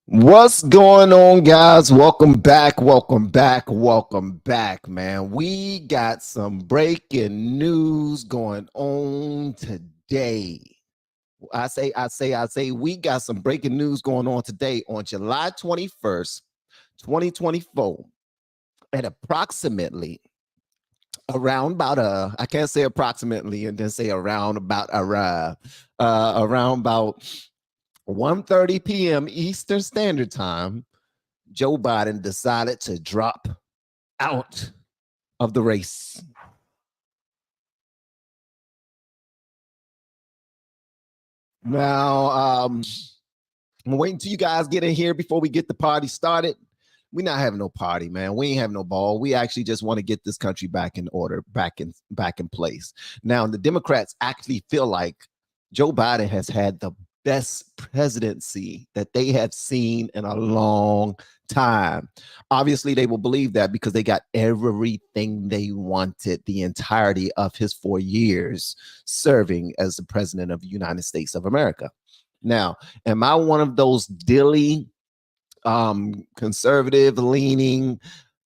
What's going on, guys? Welcome back, man. We got some breaking news going on today. I say, we got some breaking news going on today on July 21st, 2024, at approximately around about I can't say approximately and then say around about around about 1:30 p.m. Eastern Standard Time. Joe Biden decided to drop out of the race. Now, I'm waiting till you guys get in here before we get the party started. We're not having no party, man. We ain't having no ball. We actually just want to get this country back in order, back in place. Now, the Democrats actually feel like Joe Biden has had the best presidency that they have seen in a long time. Obviously, they will believe that because they got everything they wanted the entirety of his 4 years serving as the president of the United States of America. Now, am I one of those dilly, conservative leaning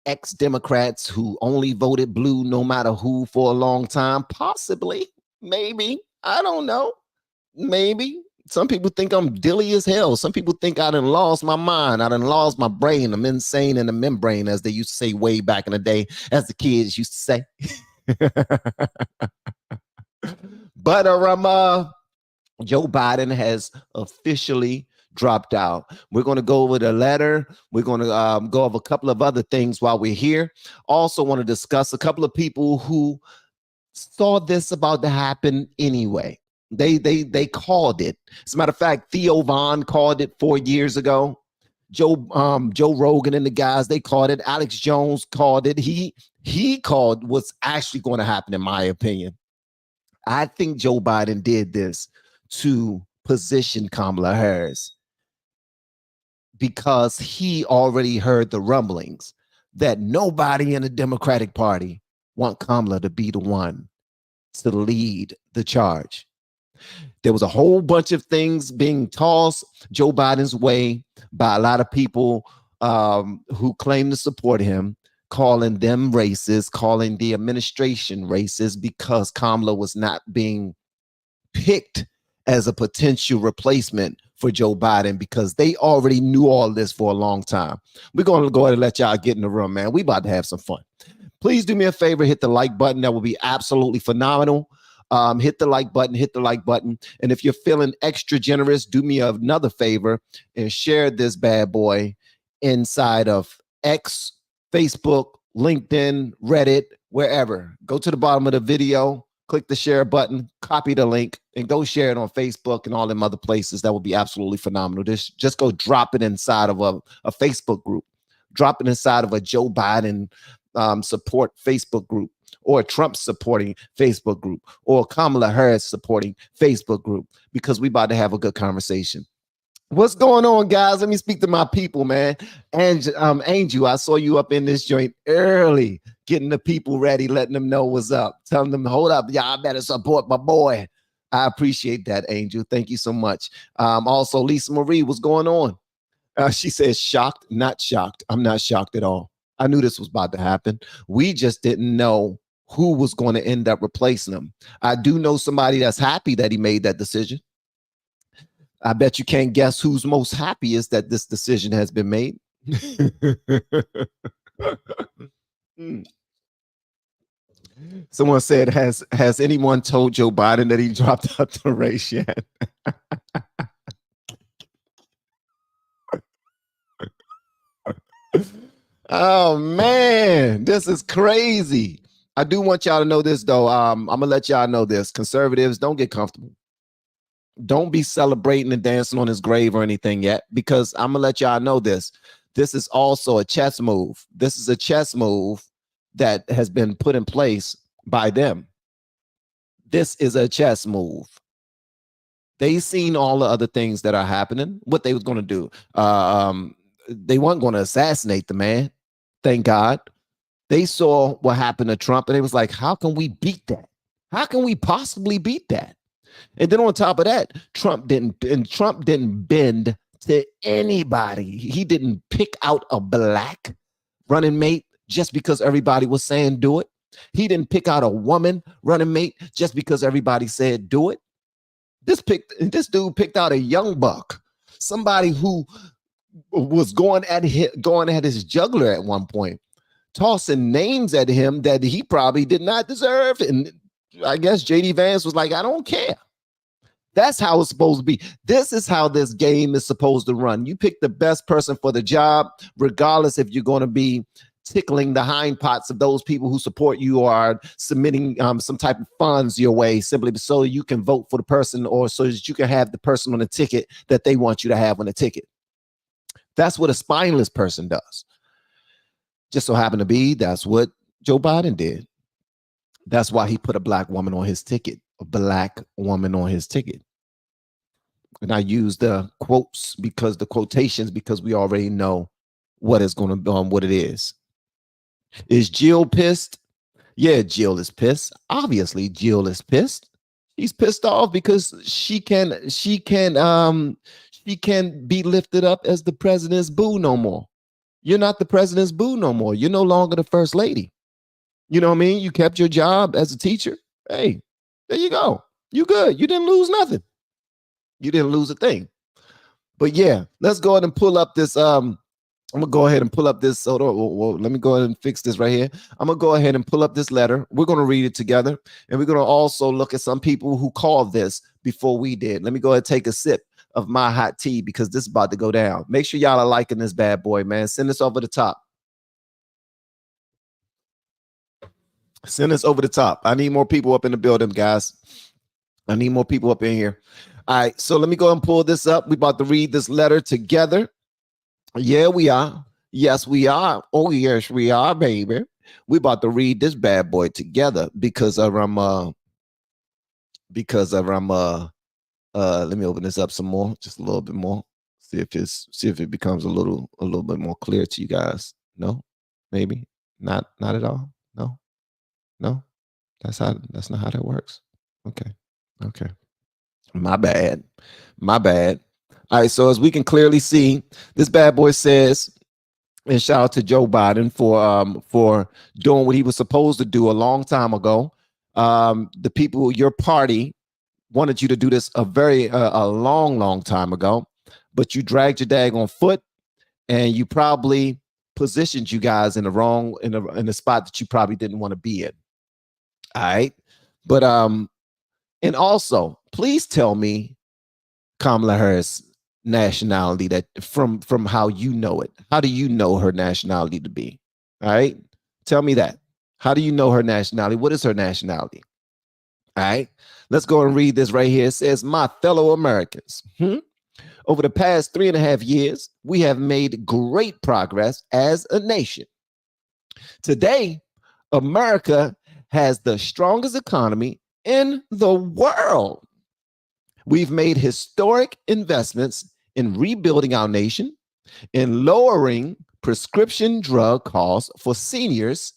ex-Democrats who only voted blue no matter who for a long time? Possibly, maybe. I don't know. Maybe. Some people think I'm dilly as hell. Some people think I done lost my mind. I done lost my brain. I'm insane in the membrane, as they used to say way back in the day, as the kids used to say. But Joe Biden has officially dropped out. We're going to go over the letter. We're going to go over a couple of other things while we're here. Also want to discuss a couple of people who saw this about to happen anyway. They called it. As a matter of fact, Theo Von called it 4 years ago. Joe Rogan and the guys, they called it. Alex Jones called it. He called what's actually going to happen, in my opinion. I think Joe Biden did this to position Kamala Harris because he already heard the rumblings that nobody in the Democratic Party want Kamala to be the one to lead the charge. There was a whole bunch of things being tossed Joe Biden's way by a lot of people who claim to support him, calling them racist, calling the administration racist because Kamala was not being picked as a potential replacement for Joe Biden because they already knew all this for a long time. We're going to go ahead and let y'all get in the room, man. We about to have some fun. Please do me a favor, hit the like button. That will be absolutely phenomenal. Hit the like button. And if you're feeling extra generous, do me another favor and share this bad boy inside of X, Facebook, LinkedIn, Reddit, wherever. Go to the bottom of the video, click the share button, copy the link, and go share it on Facebook and all them other places. That would be absolutely phenomenal. Just go drop it inside of a Facebook group. Drop it inside of a Joe Biden support Facebook group, or a Trump supporting Facebook group, or Kamala Harris supporting Facebook group, because we about to have a good conversation. What's going on, guys? Let me speak to my people, man. And Angel, I saw you up in this joint early, getting the people ready, letting them know what's up, telling them, hold up, y'all better support my boy. I appreciate that, Angel. Thank you so much. Also, Lisa Marie, what's going on? She says, shocked, not shocked. I'm not shocked at all. I knew this was about to happen. We just didn't know who was going to end up replacing him. I do know somebody that's happy that he made that decision. I bet you can't guess who's most happiest that this decision has been made. Someone said, has anyone told Joe Biden that he dropped out the race yet? Oh man, this is crazy. I do want y'all to know this though. I'm gonna let y'all know this. Conservatives, don't get comfortable. Don't be celebrating and dancing on his grave or anything yet, because I'm gonna let y'all know this. This is also a chess move. This is a chess move that has been put in place by them. This is a chess move. They seen all the other things that are happening, what they was going to do. They weren't going to assassinate the man. Thank God. They saw what happened to Trump and they was like, how can we beat that? How can we possibly beat that? And then on top of that, Trump didn't bend to anybody. He didn't pick out a black running mate just because everybody was saying do it. He didn't pick out a woman running mate just because everybody said do it. This dude picked out a young buck, somebody who was going at his juggler at one point, tossing names at him that he probably did not deserve. And I guess JD Vance was like, I don't care. That's how it's supposed to be. This is how this game is supposed to run. You pick the best person for the job, regardless if you're going to be tickling the hind parts of those people who support you or are submitting some type of funds your way simply so you can vote for the person or so that you can have the person on the ticket that they want you to have on the ticket. That's what a spineless person does. Just so happened to be, that's what Joe Biden did. That's why he put a black woman on his ticket, a black woman on his ticket. And I use the quotes because the quotations, because we already know what is going to be what it is. Is Jill pissed? Yeah, Jill is pissed. Obviously, Jill is pissed. She's pissed off because she can be lifted up as the president's boo no more. You're not the president's boo no more. You're no longer the first lady. You know what I mean? You kept your job as a teacher. Hey, there you go. You good. You didn't lose nothing. You didn't lose a thing. But yeah, let's go ahead and pull up this. I'm gonna go ahead and pull up this. So let me go ahead and fix this right here. I'm gonna go ahead and pull up this letter. We're gonna read it together, and we're gonna also look at some people who called this before we did. Let me go ahead and take a sip of my hot tea because this is about to go down. Make sure y'all are liking this bad boy, man. Send this over the top. Send this over the top. I need more people up in the building, guys. I need more people up in here. All right, so let me go and pull this up. We're about to read this letter together. Yeah, we are. Yes, we are. Oh, yes, we are, baby. We're about to read this bad boy together because let me open this up some more, just a little bit more. See if it becomes a little bit more clear to you guys. No, maybe not at all. No, that's not how that works. Okay. My bad. All right, so as we can clearly see, this bad boy says, and shout out to Joe Biden for doing what he was supposed to do a long time ago. The people, your party, wanted you to do this a long time ago, but you dragged your daggone foot, and you probably positioned you guys in the spot that you probably didn't want to be in. All right, but and also, please tell me Kamala Harris' nationality, that from how you know it. How do you know her nationality to be? All right, tell me that. How do you know her nationality? What is her nationality? All right, let's go and read this right here. It says, my fellow Americans, over the past 3.5 years, we have made great progress as a nation. Today, America has the strongest economy in the world. We've made historic investments in rebuilding our nation, in lowering prescription drug costs for seniors,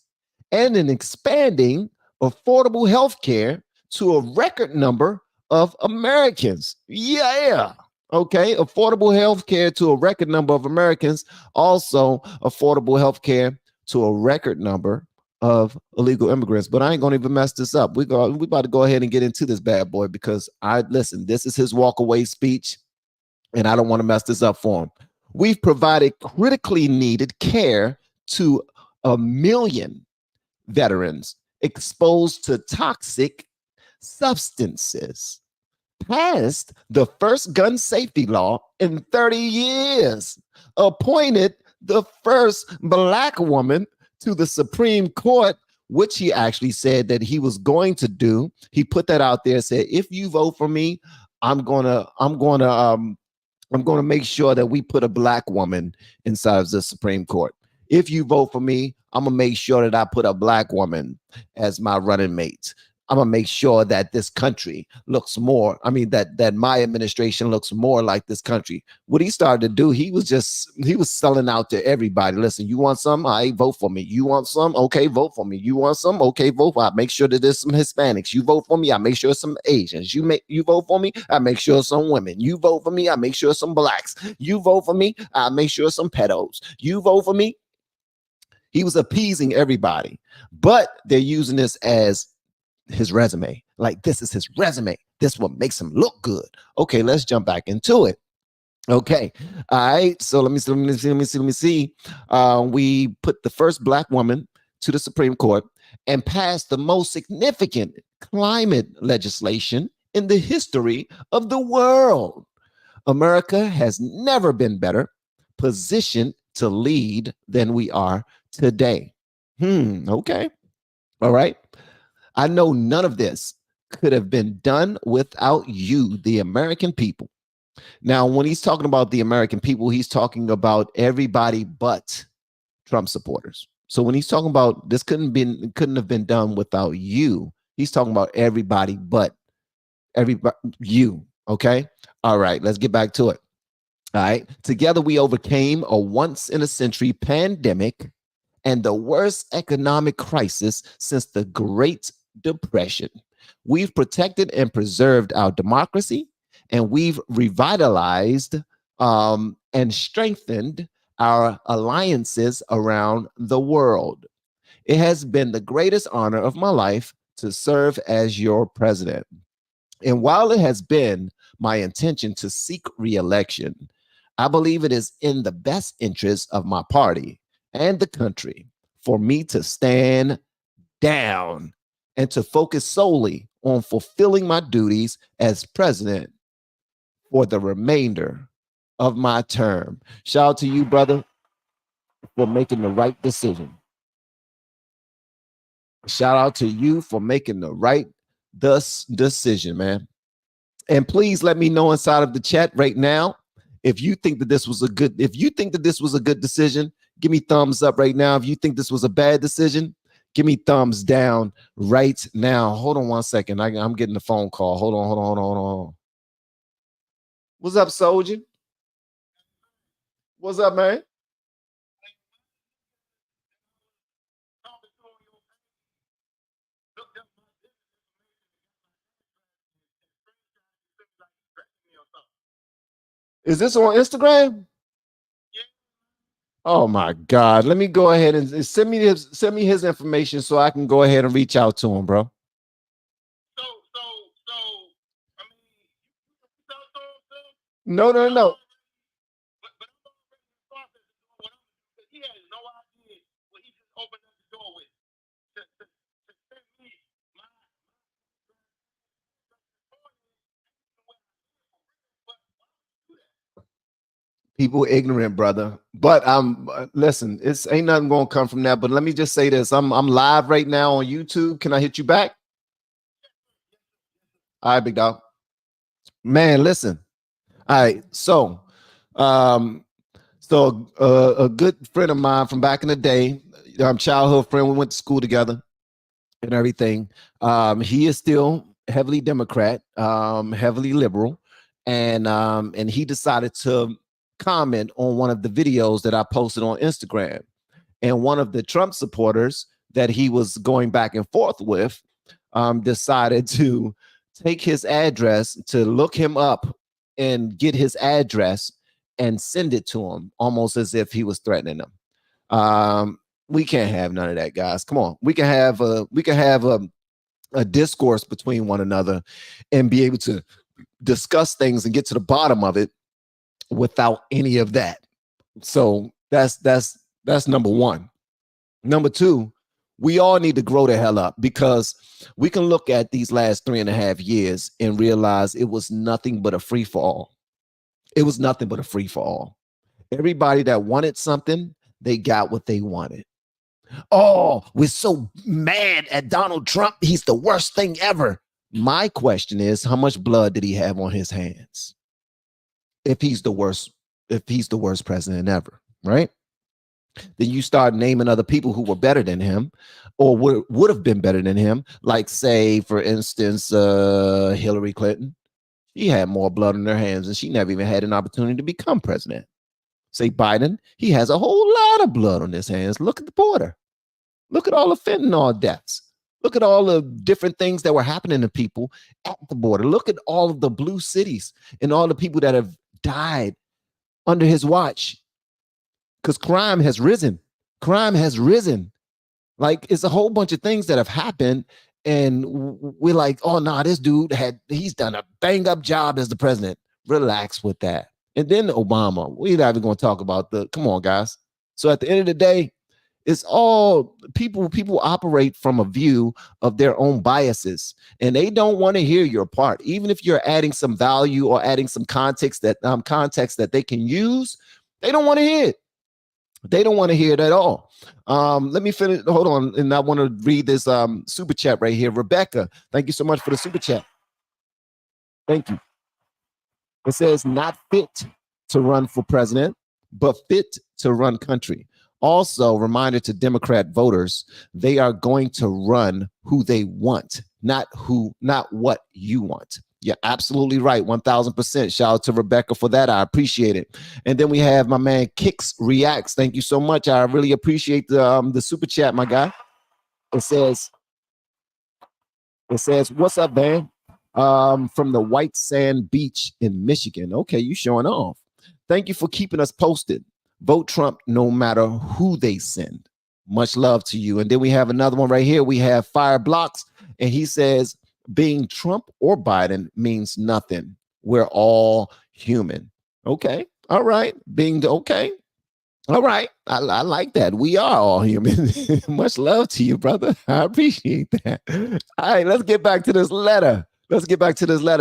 and in expanding affordable health care to a record number of Americans. Yeah. Okay. Affordable health care to a record number of Americans. Also, affordable health care to a record number of illegal immigrants. But I ain't gonna even mess this up. We about to go ahead and get into this bad boy because this is his walkaway speech, and I don't want to mess this up for him. We've provided critically needed care to 1 million veterans exposed to toxic substances, passed the first gun safety law in 30 years, appointed the first Black woman to the Supreme Court, which he actually said that he was going to do. He put that out there, said, if you vote for me, I'm gonna make sure that we put a Black woman inside of the Supreme Court. If you vote for me, I'm gonna make sure that I put a Black woman as my running mate. I'm gonna make sure that this country looks more. I mean, that my administration looks more like this country. What he started to do, he was selling out to everybody. Listen, you want some? I vote for me. You want some? Okay, vote for me. You want some? Okay, vote for. I make sure that there's some Hispanics. You vote for me. I make sure some Asians. You vote for me. I make sure some women. You vote for me. I make sure some blacks. You vote for me. I make sure some pedos. You vote for me. He was appeasing everybody, but they're using this as his resume. Like, this is his resume. This what makes him look good. Okay, let's jump back into it. Okay, all right. So let me see. We put the first black woman to the Supreme Court and passed the most significant climate legislation in the history of the world. America has never been better positioned to lead than we are today. Okay. All right. I know none of this could have been done without you, the American people. Now, when he's talking about the American people, he's talking about everybody but Trump supporters. So when he's talking about this couldn't have been done without you, he's talking about everybody but everybody you. Okay. All right, let's get back to it. All right. Together we overcame a once in a century pandemic and the worst economic crisis since the Great Depression. We've protected and preserved our democracy, and we've revitalized and strengthened our alliances around the world. It has been the greatest honor of my life to serve as your president. And while it has been my intention to seek re-election, I believe it is in the best interest of my party and the country for me to stand down and to focus solely on fulfilling my duties as president for the remainder of my term. Shout out to you, brother, for making the right decision. Shout out to you for making the right decision, man. And please let me know inside of the chat right now if you think that this was a good decision. Give me thumbs up right now. If you think this was a bad decision, give me thumbs down right now. Hold on one second. I'm getting a phone call. Hold on. What's up, soldier? What's up, man? Is this on Instagram? Oh my God. Let me go ahead and send me his information so I can go ahead and reach out to him, bro. No. People ignorant, brother. But listen, it's ain't nothing gonna come from that. But let me just say this: I'm live right now on YouTube. Can I hit you back? All right, big dog. Man, listen. All right, so a good friend of mine from back in the day, childhood friend. We went to school together and everything. He is still heavily Democrat, heavily liberal, and he decided to comment on one of the videos that I posted on Instagram. And one of the Trump supporters that he was going back and forth with decided to take his address, to look him up and get his address and send it to him, almost as if he was threatening them. We can't have none of that, guys. Come on, we can have a discourse between one another and be able to discuss things and get to the bottom of it without any of that. So that's number one. Number two, we all need to grow the hell up, because we can look at these last 3.5 years and realize it was nothing but a free for all. It was nothing but a free for all. Everybody that wanted something, they got what they wanted. Oh, we're so mad at Donald Trump. He's the worst thing ever. My question is, how much blood did he have on his hands? If he's the worst president ever, right? Then you start naming other people who were better than him or would have been better than him. Like, say, for instance, Hillary Clinton. She had more blood on her hands and she never even had an opportunity to become president. Say Biden, he has a whole lot of blood on his hands. Look at the border. Look at all the fentanyl deaths. Look at all the different things that were happening to people at the border. Look at all of the blue cities and all the people that have died under his watch. Because crime has risen. Crime has risen. Like, it's a whole bunch of things that have happened. And we're like, oh, no, this dude he's done a bang up job as the president. Relax with that. And then Obama, we're not even going to talk about come on, guys. So at the end of the day, it's all people operate from a view of their own biases, and they don't want to hear your part. Even if you're adding some value or adding some context that they can use, they don't want to hear it. They don't want to hear it at all. Let me finish. Hold on. And I want to read this super chat right here. Rebecca, thank you so much for the super chat. Thank you. It says, not fit to run for president, but fit to run country. Also, reminder to Democrat voters, they are going to run who they want, not what you want. You're absolutely right. 1000%. Shout out to Rebecca for that. I appreciate it. And then we have my man Kicks Reacts. Thank you so much. I really appreciate the super chat, my guy. It says, what's up, man? From the White Sand Beach in Michigan. Okay, you showing off. Thank you for keeping us posted. Vote Trump no matter who they send. Much love to you. And then we have another one right here. We have Fire Blocks, and he says, being Trump or Biden means nothing. We're all human. Okay. All right. Okay. All right. I like that. We are all human. Much love to you, brother. I appreciate that. All right. Let's get back to this letter.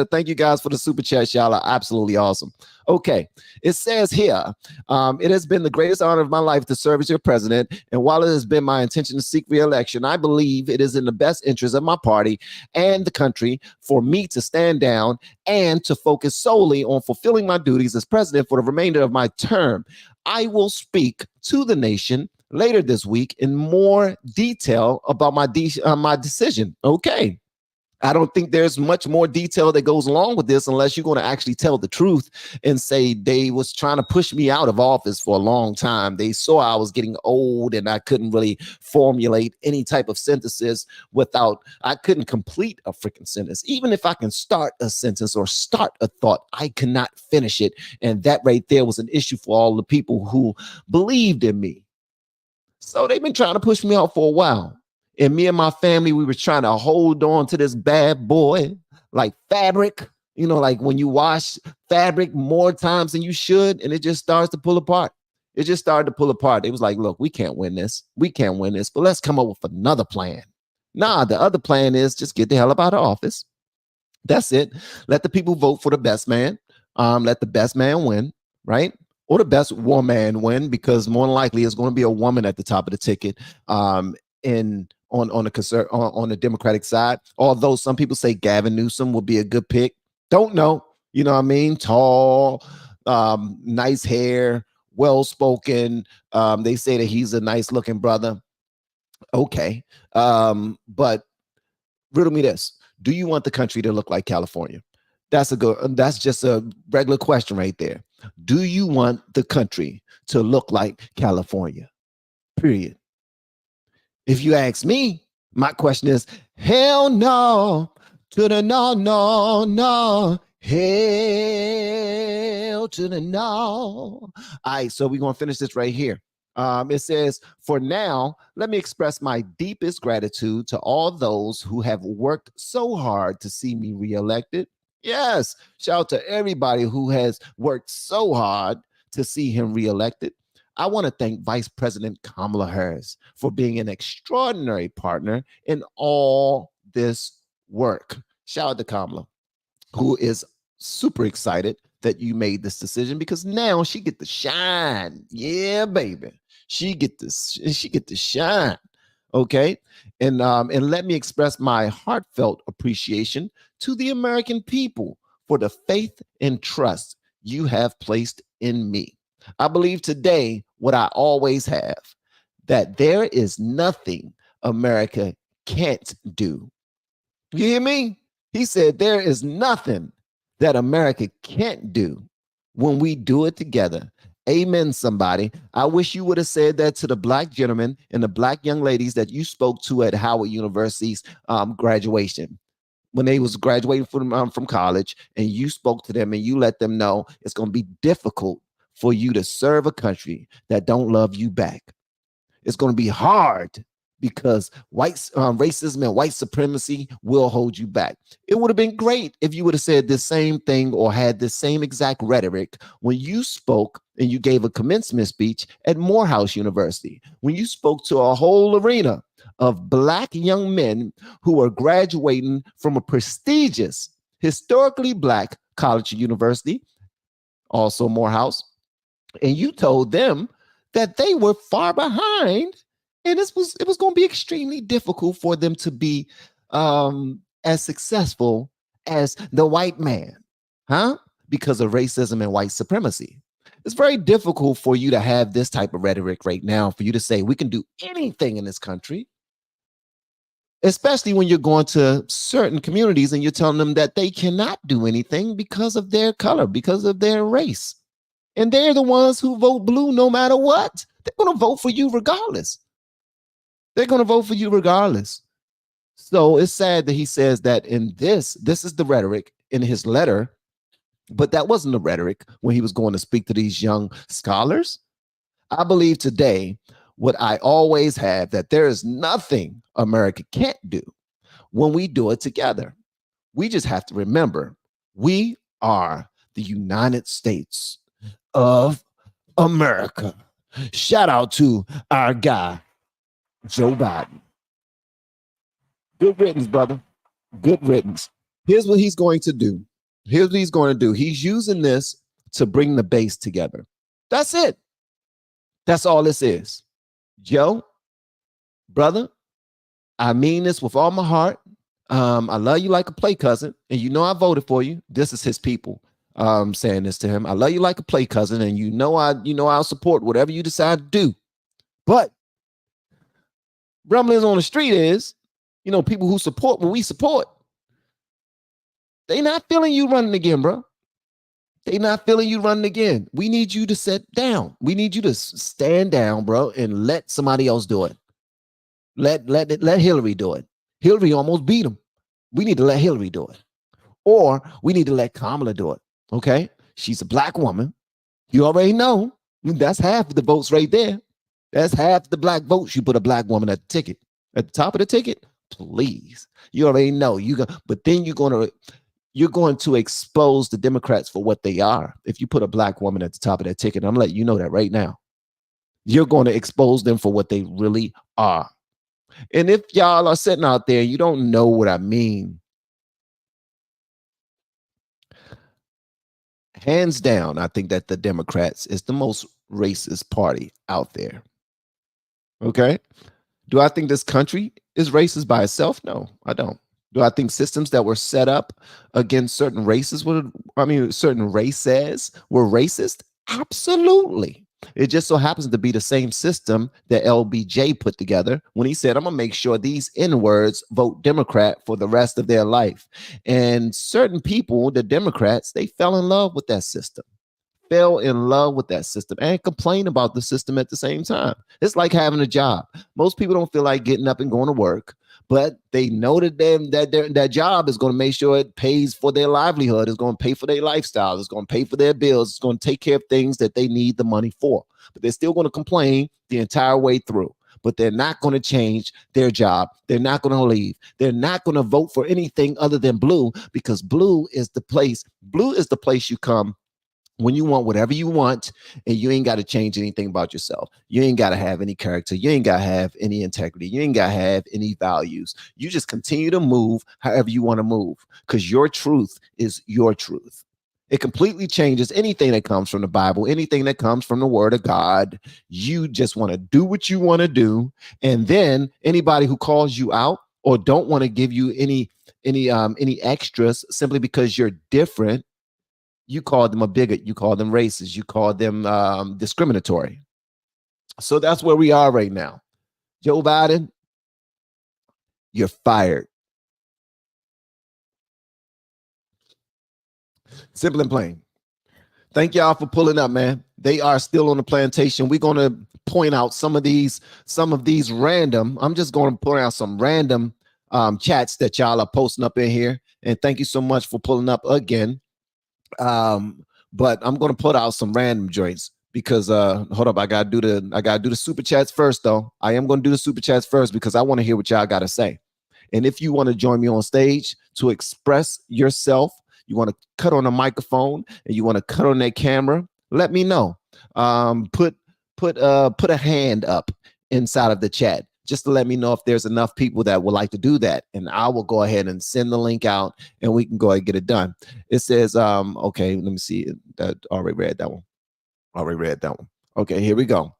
Thank you guys for the super chat. Y'all are absolutely awesome. Okay. It says here, it has been the greatest honor of my life to serve as your president. And while it has been my intention to seek re-election, I believe it is in the best interest of my party and the country for me to stand down and to focus solely on fulfilling my duties as president for the remainder of my term. I will speak to the nation later this week in more detail about my decision. Okay. I don't think there's much more detail that goes along with this unless you're going to actually tell the truth and say they was trying to push me out of office for a long time. They saw I was getting old and I couldn't really formulate any type of sentences I couldn't complete a freaking sentence. Even if I can start a sentence or start a thought, I cannot finish it. And that right there was an issue for all the people who believed in me. So they've been trying to push me out for a while. And me and my family, we were trying to hold on to this bad boy like fabric, like when you wash fabric more times than you should, and it just starts to pull apart. It just started to pull apart. It was like, look, we can't win this, but let's come up with another plan. Nah, the other plan is just get the hell up out of office. That's it. Let the people vote for the best man. Let the best man win, right? Or the best woman win, because more than likely it's going to be a woman at the top of the ticket. On the Democratic side, although some people say Gavin Newsom will be a good pick. Don't know. You know what I mean? Tall, nice hair, well-spoken. They say that he's a nice looking brother. Okay. But riddle me this. Do you want the country to look like California? That's just a regular question right there. Do you want the country to look like California? Period. If you ask me, my question is, hell no, to the no, no, no, hell to the no. All right, so we're going to finish this right here. It says, for now, let me express my deepest gratitude to all those who have worked so hard to see me reelected. Yes, shout out to everybody who has worked so hard to see him reelected. I want to thank Vice President Kamala Harris for being an extraordinary partner in all this work. Shout out to Kamala, who is super excited that you made this decision, because now she get to shine. Yeah, baby. She get to shine. Okay. And let me express my heartfelt appreciation to the American people for the faith and trust you have placed in me. I believe today what I always have, that there is nothing America can't do. You hear me? He said there is nothing that America can't do when we do it together. Amen, somebody. I wish you would have said that to the black gentlemen and the black young ladies that you spoke to at Howard University's graduation, when they was graduating from college, and you spoke to them and you let them know it's going to be difficult for you to serve a country that don't love you back. It's going to be hard because white racism and white supremacy will hold you back. It would have been great if you would have said the same thing or had the same exact rhetoric when you spoke and you gave a commencement speech at Morehouse University, when you spoke to a whole arena of black young men who are graduating from a prestigious, historically black college or university, also Morehouse, and you told them that they were far behind, and it was going to be extremely difficult for them to be as successful as the white man, huh? Because of racism and white supremacy. It's very difficult for you to have this type of rhetoric right now, for you to say we can do anything in this country, especially when you're going to certain communities and you're telling them that they cannot do anything because of their color, because of their race. And they're the ones who vote blue no matter what. They're going to vote for you regardless. They're going to vote for you regardless. So it's sad that he says that in this is the rhetoric in his letter, but that wasn't the rhetoric when he was going to speak to these young scholars. I believe today what I always have, that there is nothing America can't do when we do it together. We just have to remember we are the United States of America. Shout out to our guy, Joe Biden. Good riddance, brother. Good riddance. Here's what he's going to do. Here's what he's going to do. He's using this to bring the base together. That's it. That's all this is. Joe, brother, I mean this with all my heart. I love you like a play cousin, and you know I voted for you. This is his people saying this to him. I love you like a play cousin, and you know I'll support whatever you decide to do. But rumblings on the street is, people who support what we support, they not feeling you running again, bro. They not feeling you running again. We need you to sit down. We need you to stand down, bro, and let somebody else do it. Let Hillary do it. Hillary almost beat him. We need to let Hillary do it. Or we need to let Kamala do it. Okay? She's a black woman. You already know. That's half of the votes right there. That's half the black votes. You put a black woman at the ticket. At the top of the ticket, please. You already know. But then you're going to expose the Democrats for what they are. If you put a black woman at the top of that ticket, I'm letting you know that right now. You're going to expose them for what they really are. And if y'all are sitting out there and you don't know what I mean, hands down, I think that the Democrats is the most racist party out there. Okay? Do I think this country is racist by itself? No, I don't. Do I think systems that were set up against certain races, certain races were racist? Absolutely. It just so happens to be the same system that LBJ put together when he said, I'm going to make sure these N-words vote Democrat for the rest of their life. And certain people, the Democrats, they fell in love with that system. And complain about the system at the same time. It's like having a job. Most people don't feel like getting up and going to work, but they know that that job is going to make sure it pays for their livelihood. It's going to pay for their lifestyle. It's going to pay for their bills. It's going to take care of things that they need the money for. But they're still going to complain the entire way through. But they're not going to change their job. They're not going to leave. They're not going to vote for anything other than blue, because blue is the place. Blue is the place you come when you want whatever you want, and you ain't got to change anything about yourself. You ain't got to have any character. You ain't got to have any integrity. You ain't got to have any values. You just continue to move however you want to move, because your truth is your truth. It completely changes anything that comes from the Bible, anything that comes from the word of God. You just want to do what you want to do. And then anybody who calls you out or don't want to give you any extras simply because you're different, you call them a bigot, you call them racist, you call them discriminatory. So that's where we are right now. Joe Biden, you're fired. Simple and plain. Thank y'all for pulling up, man. They are still on the plantation. We're going to point out some of these random. I'm just going to point out some random chats that y'all are posting up in here. And thank you so much for pulling up again. But I'm going to put out some random joints because hold up, I gotta do the super chats first, though. I am going to do the super chats first because I want to hear what y'all got to say. And if you want to join me on stage to express yourself, you want to cut on a microphone and you want to cut on that camera, let me know. Put a hand up inside of the chat just to let me know if there's enough people that would like to do that. And I will go ahead and send the link out and we can go ahead and get it done. It says, okay, let me see. That already read that one. Okay, here we go.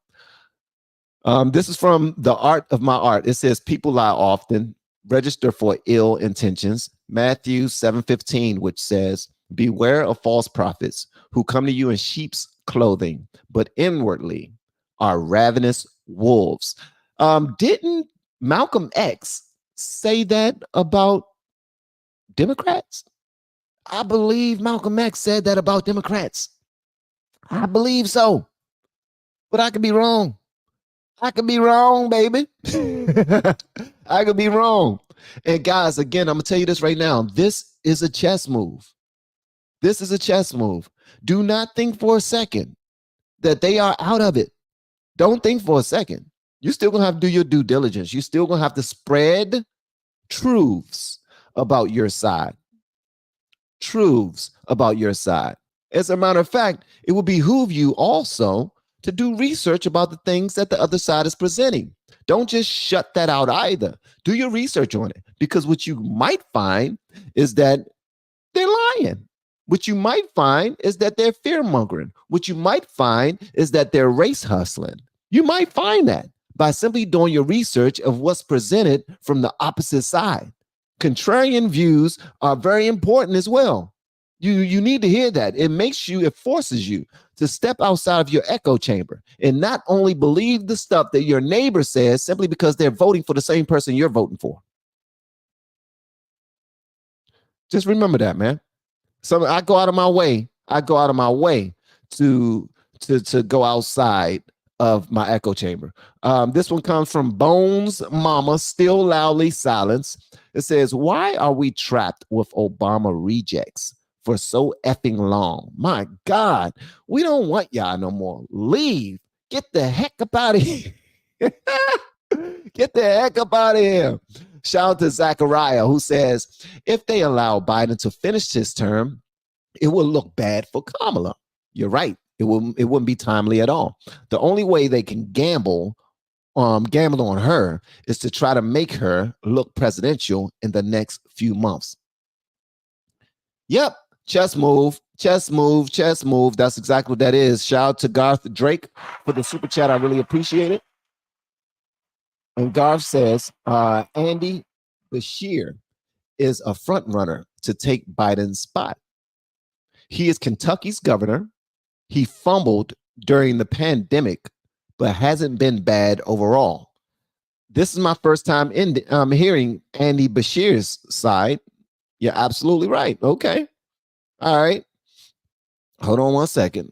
This is from The Art of My Art. It says, people lie often, register for ill intentions. Matthew 7:15, which says, beware of false prophets who come to you in sheep's clothing, but inwardly are ravenous wolves. Didn't Malcolm X say that about Democrats? I believe Malcolm X said that about Democrats. I believe so, but I could be wrong. I could be wrong, baby. I could be wrong. And guys, again, I'm going to tell you this right now. This is a chess move. This is a chess move. Do not think for a second that they are out of it. Don't think for a second. You're still going to have to do your due diligence. You're still going to have to spread truths about your side. Truths about your side. As a matter of fact, it will behoove you also to do research about the things that the other side is presenting. Don't just shut that out either. Do your research on it, because what you might find is that they're lying. What you might find is that they're fear-mongering. What you might find is that they're race hustling. You might find that by simply doing your research of what's presented from the opposite side. Contrarian views are very important as well. You need to hear that. It forces you to step outside of your echo chamber and not only believe the stuff that your neighbor says simply because they're voting for the same person you're voting for. Just remember that, man. So I go out of my way. To go outside of my echo chamber. This one comes from Bones Mama, still loudly silenced. It says, why are we trapped with Obama rejects for so effing long? My God, we don't want y'all no more. Leave. Get the heck up out of here. Get the heck up out of here. Shout out to Zachariah, who says, if they allow Biden to finish his term, it will look bad for Kamala. You're right. It wouldn't be timely at all. The only way they can gamble on her is to try to make her look presidential in the next few months. Yep. Chess move. That's exactly what that is. Shout out to Garth Drake for the super chat. I really appreciate it. And Garth says, Andy Bashir is a front runner to take Biden's spot. He is Kentucky's governor. He fumbled during the pandemic, but hasn't been bad overall. This is my first time hearing Andy Bashir's side. You're absolutely right. Okay. All right. Hold on one second.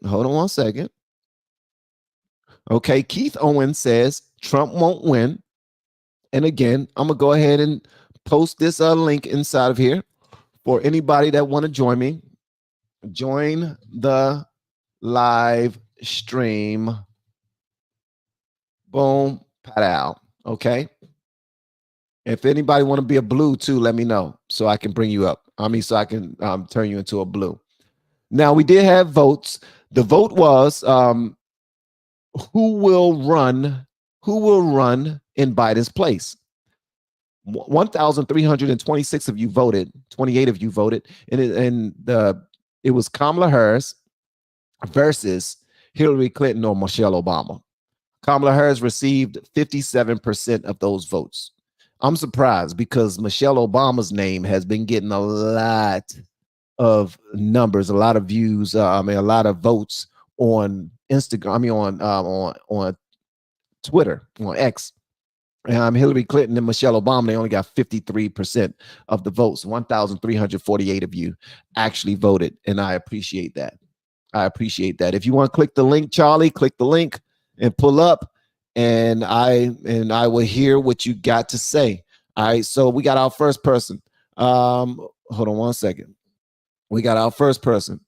Okay. Keith Owens says Trump won't win. And again, I'm going to go ahead and post this link inside of here for anybody that want to join me. Join the live stream. Boom, padow. Okay. If anybody want to be a blue too, let me know so I can bring you up. So I can turn you into a blue. Now, we did have votes. The vote was who will run in Biden's place. 1,326 of you voted. 28 of you voted, and it was Kamala Harris versus Hillary Clinton or Michelle Obama. Kamala Harris received 57% of those votes. I'm surprised because Michelle Obama's name has been getting a lot of numbers, a lot of views, I mean, a lot of votes on Instagram. I mean, on Twitter, on X. Hillary Clinton and Michelle Obama, they only got 53% of the votes. 1,348 of you actually voted, and I appreciate that. I appreciate that. If you want to click the link, Charlie, click the link and pull up, and I will hear what you got to say. All right, so we got our first person. Hold on one second. We got our first person.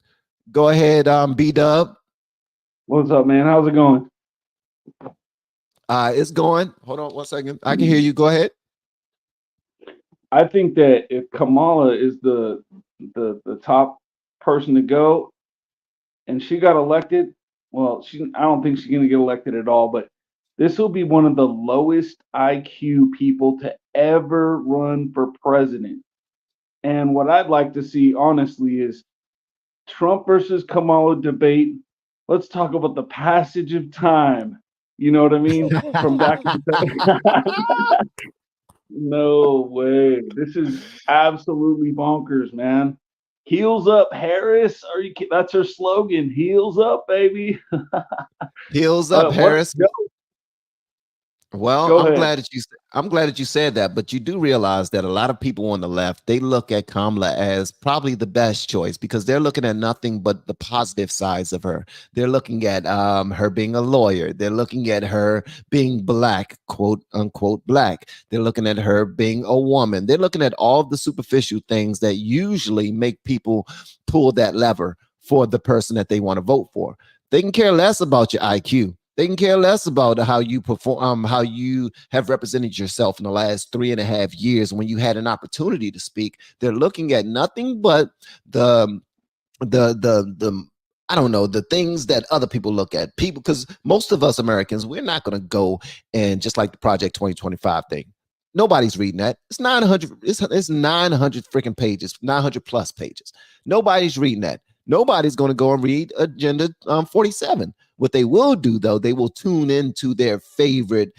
Go ahead, B-Dub. What's up, man? How's it going? It's going. Hold on one second. I can hear you. Go ahead. I think that if Kamala is the top person to go, and she got elected, well, I don't think she's going to get elected at all, but this will be one of the lowest IQ people to ever run for president. And what I'd like to see, honestly, is Trump versus Kamala debate. Let's talk about the passage of time. You know what I mean? From back in the day. No way. This is absolutely bonkers, man. Heels up, Harris. Are you? That's her slogan. Heels up, baby. Heels up, Harris. Well, I'm glad that you said that, but you do realize that a lot of people on the left, they look at Kamala as probably the best choice because they're looking at nothing but the positive sides of her. They're looking at her being a lawyer. They're looking at her being black, quote unquote black. They're looking at her being a woman. They're looking at all the superficial things that usually make people pull that lever for the person that they want to vote for. They can care less about your IQ. They can care less about how you perform, how you have represented yourself in the last 3.5 years when you had an opportunity to speak. They're looking at nothing but the I don't know, the things that other people look at. People, because most of us Americans, we're not going to go and just like the Project 2025 thing. Nobody's reading that. It's 900. It's 900 freaking pages, 900 plus pages. Nobody's reading that. Nobody's going to go and read Agenda 47. What they will do, though, they will tune into their favorite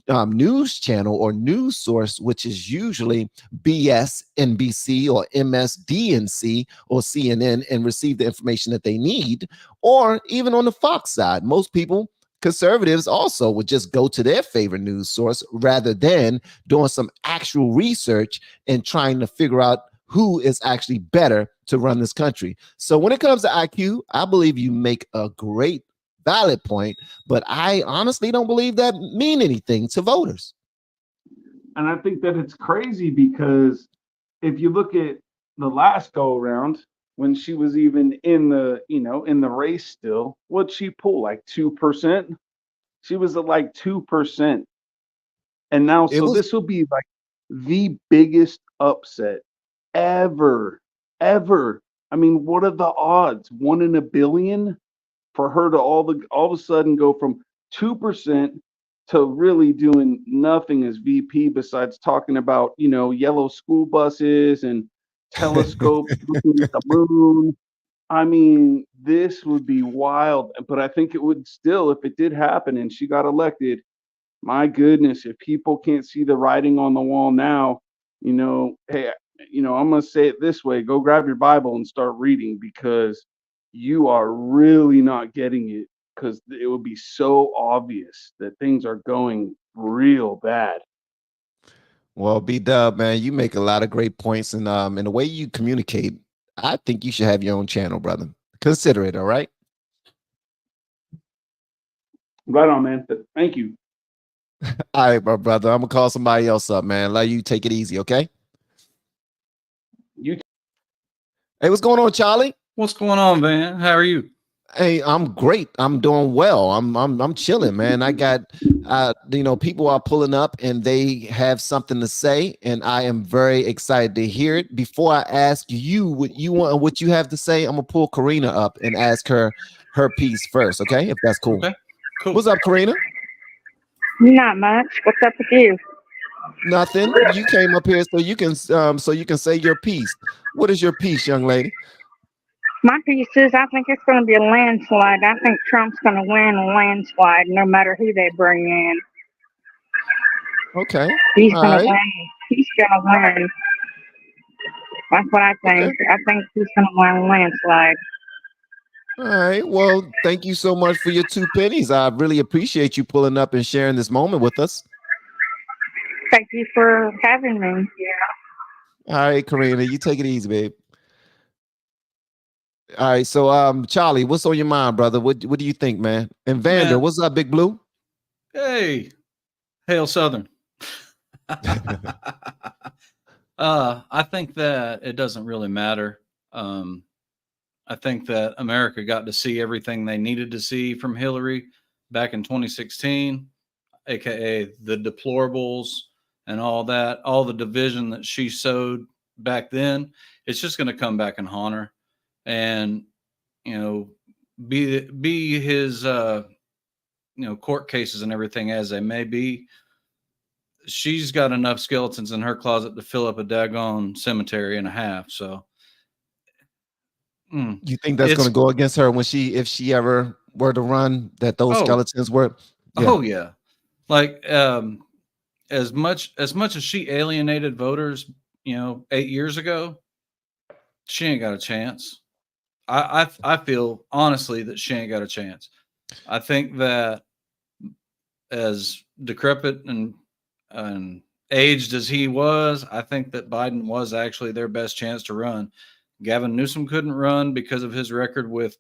news channel or news source, which is usually BS, NBC, or MSDNC or CNN, and receive the information that they need. Or even on the Fox side, most people, conservatives, also would just go to their favorite news source rather than doing some actual research and trying to figure out who is actually better to run this country. So when it comes to IQ, I believe you make a great valid point, but I honestly don't believe that mean anything to voters. And I think that it's crazy because if you look at the last go around, when she was even in the, in the race still, what'd she pull? Like 2%? She was at like 2%. And now, this will be like the biggest upset ever. I mean, what are the odds? 1 in a billion for her to all of a sudden go from 2% to really doing nothing as VP besides talking about, yellow school buses and telescopes looking at the moon. I mean, this would be wild. But I think it would still, if it did happen and she got elected, my goodness, if people can't see the writing on the wall now, hey, I'm going to say it this way, go grab your Bible and start reading because you are really not getting it, because it would be so obvious that things are going real bad. Well, B-Dub, man, you make a lot of great points, and the way you communicate, I think you should have your own channel, brother. Consider it, all right? Right on, man. Thank you. All right, my brother. I'm gonna call somebody else up, man. Let you take it easy, okay? Hey, what's going on, Charlie? What's going on, Van? How are you? Hey, I'm great. I'm doing well. I'm chilling, man. I got people are pulling up and they have something to say, and I am very excited to hear it. Before I ask you what you have to say, I'm gonna pull Karina up and ask her piece first, okay? If that's cool. Okay, cool. What's up, Karina? Not much. What's up with you? Nothing. You came up here so you can say your piece. What is your piece, young lady? My piece is I think it's going to be a landslide. I think Trump's going to win a landslide no matter who they bring in. Okay. He's going to win. He's going to win. That's what I think. Okay. I think he's going to win a landslide. All right. Well, thank you so much for your 2 pennies. I really appreciate you pulling up and sharing this moment with us. Thank you for having me. All right, Karina, you take it easy, babe. All right. So, Charlie, what's on your mind, brother? What do you think, man? And Vander, Man. what's up, Big Blue? Hey, hail Southern. I think that it doesn't really matter. I think that America got to see everything they needed to see from Hillary back in 2016, aka the deplorables and all that, all the division that she sowed back then. It's just going to come back and haunt her, and be his court cases and everything as they may be. She's got enough skeletons in her closet to fill up a daggone cemetery and a half. So, you think that's going to go against her if she ever were to run? That those skeletons were. Yeah. Oh yeah, like as much as she alienated voters, 8 years ago, she ain't got a chance. I feel honestly that she ain't got a chance. I think that as decrepit and aged as he was, I think that Biden was actually their best chance to run. Gavin Newsom couldn't run because of his record with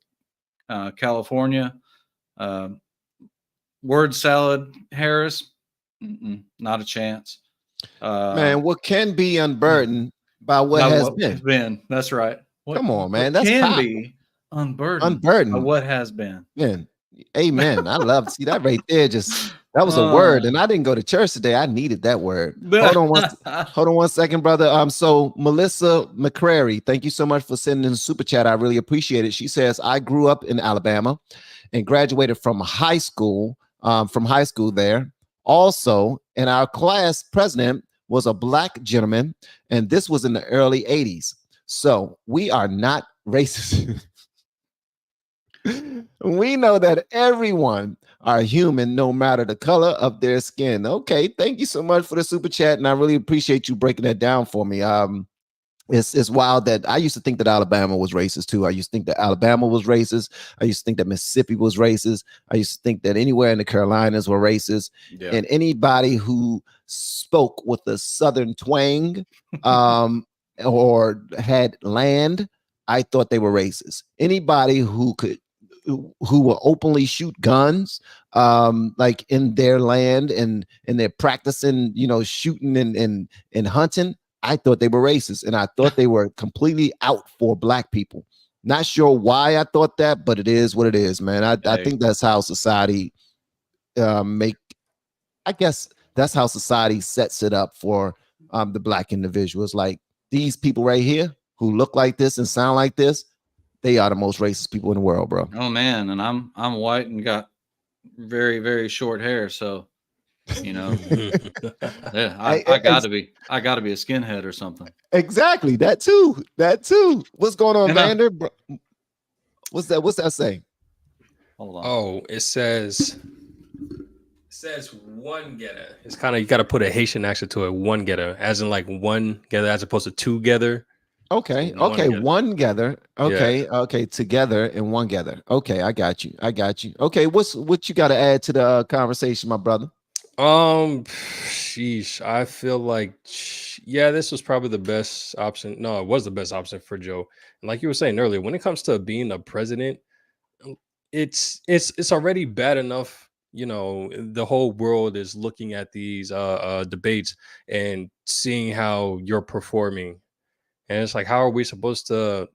California. Word salad Harris, not a chance. Man, what can be unburdened by what has been. That's right. Come on, man. That's can powerful. be unburdened by what has been. Man, amen. I love to see that right there. That was a word, and I didn't go to church today. I needed that word. Hold on one second, brother. So Melissa McCrary, thank you so much for sending in a super chat. I really appreciate it. She says, I grew up in Alabama and graduated from high school there. Also, and our class president was a black gentleman, and this was in the early 80s. So we are not racist. We know that everyone are human, no matter the color of their skin. Okay, thank you so much for the super chat, and I really appreciate you breaking that down for me. It's wild that I used to think that Alabama was racist too. I used to think that Alabama was racist. I used to think that Mississippi was racist. I used to think that anywhere in the Carolinas were racist. Yeah. And anybody who spoke with a Southern twang or had land, I thought they were racist. Anybody who will openly shoot guns like in their land and they're practicing, shooting and hunting, I thought they were racist, and I thought they were completely out for black people. Not sure why I thought that, but it is what it is, man. I think that's how society I guess that's how society sets it up for the black individuals. Like these people right here who look like this and sound like this, they are the most racist people in the world, bro. Oh man, and I'm white and got very, very short hair, so yeah, I gotta be a skinhead or something. Exactly, that too. What's going on, Vander? What's that saying? Hold on. Oh, it says one getter. It's kind of, you got to put a Haitian accent to it. One getter, as in like one getter, as opposed to together. Okay. One gather. Okay. Together and one gather. Okay. I got you. Okay. What you got to add to the conversation, my brother? Sheesh. I feel like, this was probably the best option. No, it was the best option for Joe. And like you were saying earlier, when it comes to being a president, it's already bad enough. The whole world is looking at these debates and seeing how you're performing. And it's like, how are we supposed to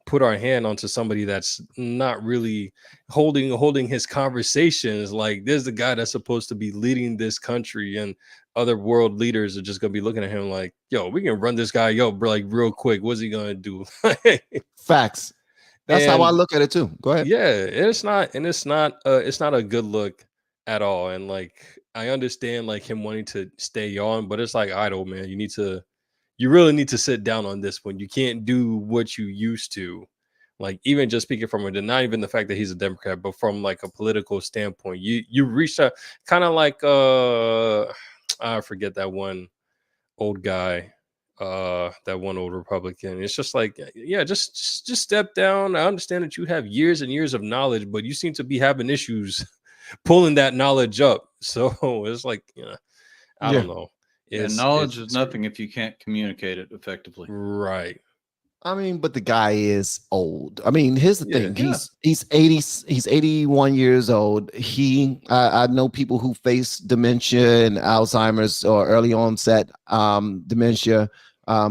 put our hand onto somebody that's not really holding his conversations? Like, there's the guy that's supposed to be leading this country, and other world leaders are just gonna be looking at him like, yo, we can run this guy, bro, like real quick. What's he gonna do? Facts. That's how I look at it too. Go ahead. Yeah, it's not a good look at all. And like, I understand like him wanting to stay on, but it's like, idle, man. You really need to sit down on this one. You can't do what you used to. Like, even just speaking from not even the fact that he's a Democrat, but from like a political standpoint, you reached a kind of like I forget that one old guy. that one old Republican. It's just like, yeah, just step down. I understand that you have years and years of knowledge, but you seem to be having issues pulling that knowledge up. So it's like, yeah, I don't know. And knowledge is nothing if you can't communicate it effectively. Right. I mean, but the guy is old. I mean, here's the thing. He's 81 years old. I know people who face dementia and Alzheimer's or early onset dementia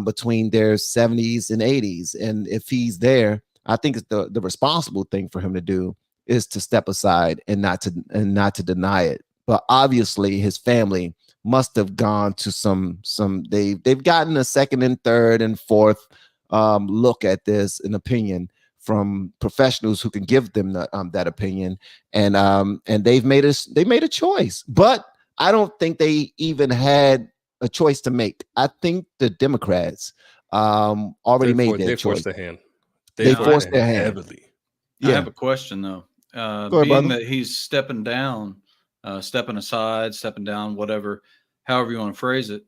between their 70s and 80s. And if he's there, I think it's the responsible thing for him to do is to step aside and not to deny it. But obviously his family must have gone to they've gotten a second and third and fourth look at this, an opinion from professionals who can give them that opinion, and they made a choice. But I don't think they even had a choice to make. I think the Democrats already made their choice. Forced their hand. They forced their hand heavily. I have a question though. Being that he's stepping down, stepping aside, stepping down, whatever, however you want to phrase it.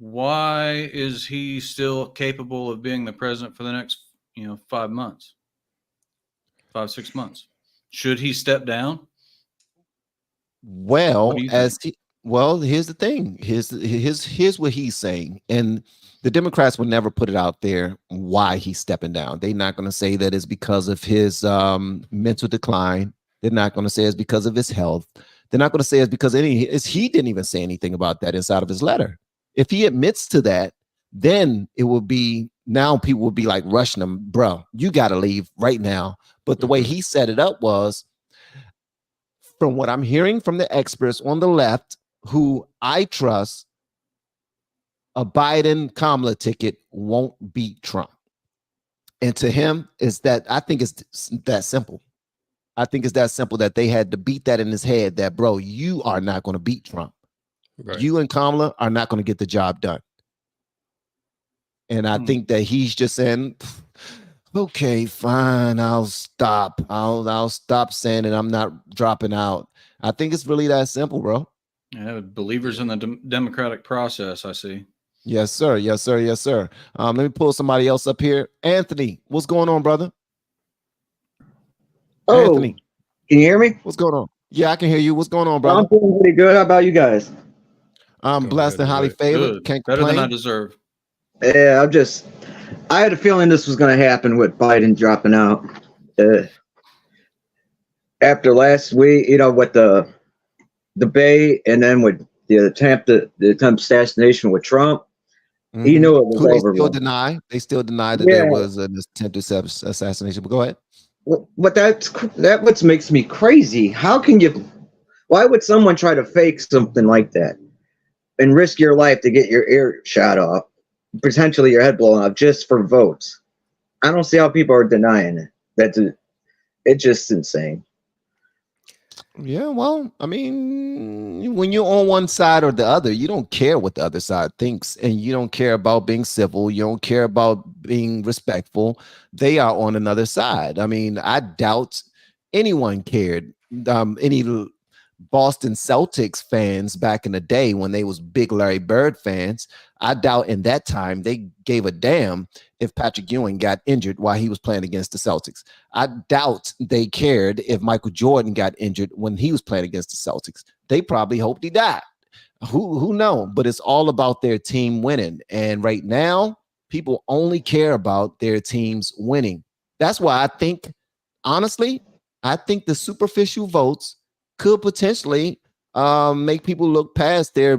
Why is he still capable of being the president for the next, 5 months, 6 months? Should he step down? Well, here's the thing. Here's what he's saying. And the Democrats would never put it out there why he's stepping down. They're not going to say that it's because of his mental decline. They're not going to say it's because of his health. They're not going to say it's because he didn't even say anything about that inside of his letter. If he admits to that, then it will be, now people will be like rushing him, bro, you got to leave right now. But the way he set it up was, from what I'm hearing from the experts on the left, who I trust, a Biden-Kamala ticket won't beat Trump. And to him, I think it's that simple. I think it's that simple that they had to beat that in his head that, bro, you are not going to beat Trump. Right. You and Kamala are not going to get the job done. And I think that he's just saying, okay, fine, I'll stop. I'll stop saying it. I'm not dropping out. I think it's really that simple, bro. Yeah, believers in the democratic process, I see. Yes, sir. Yes, sir. Yes, sir. Let me pull somebody else up here. Anthony, what's going on, brother? Oh, Anthony, can you hear me? What's going on? Yeah, I can hear you. What's going on, brother? I'm doing pretty good. How about you guys? I'm blessed and highly favored. Can't complain. Better than I deserve. Yeah, I had a feeling this was going to happen with Biden dropping out. After last week, with the debate and then with the attempt assassination with Trump, he knew it was over. They still deny that there was an attempted assassination. But go ahead. But that what makes me crazy. Why would someone try to fake something like that and risk your life to get your ear shot off, potentially your head blown off, just for votes? I don't see how people are denying it. It's just insane. Yeah, well, I mean, when you're on one side or the other, you don't care what the other side thinks, and you don't care about being civil. You don't care about being respectful. They are on another side. I mean, I doubt anyone cared. Any Boston Celtics fans back in the day when they was big Larry Bird fans, I doubt in that time they gave a damn if Patrick Ewing got injured while he was playing against the Celtics. I doubt they cared if Michael Jordan got injured when he was playing against the Celtics. They probably hoped he died. Who knows? But it's all about their team winning. And right now, people only care about their teams winning. That's why I think, honestly, the superficial votes could potentially make people look past their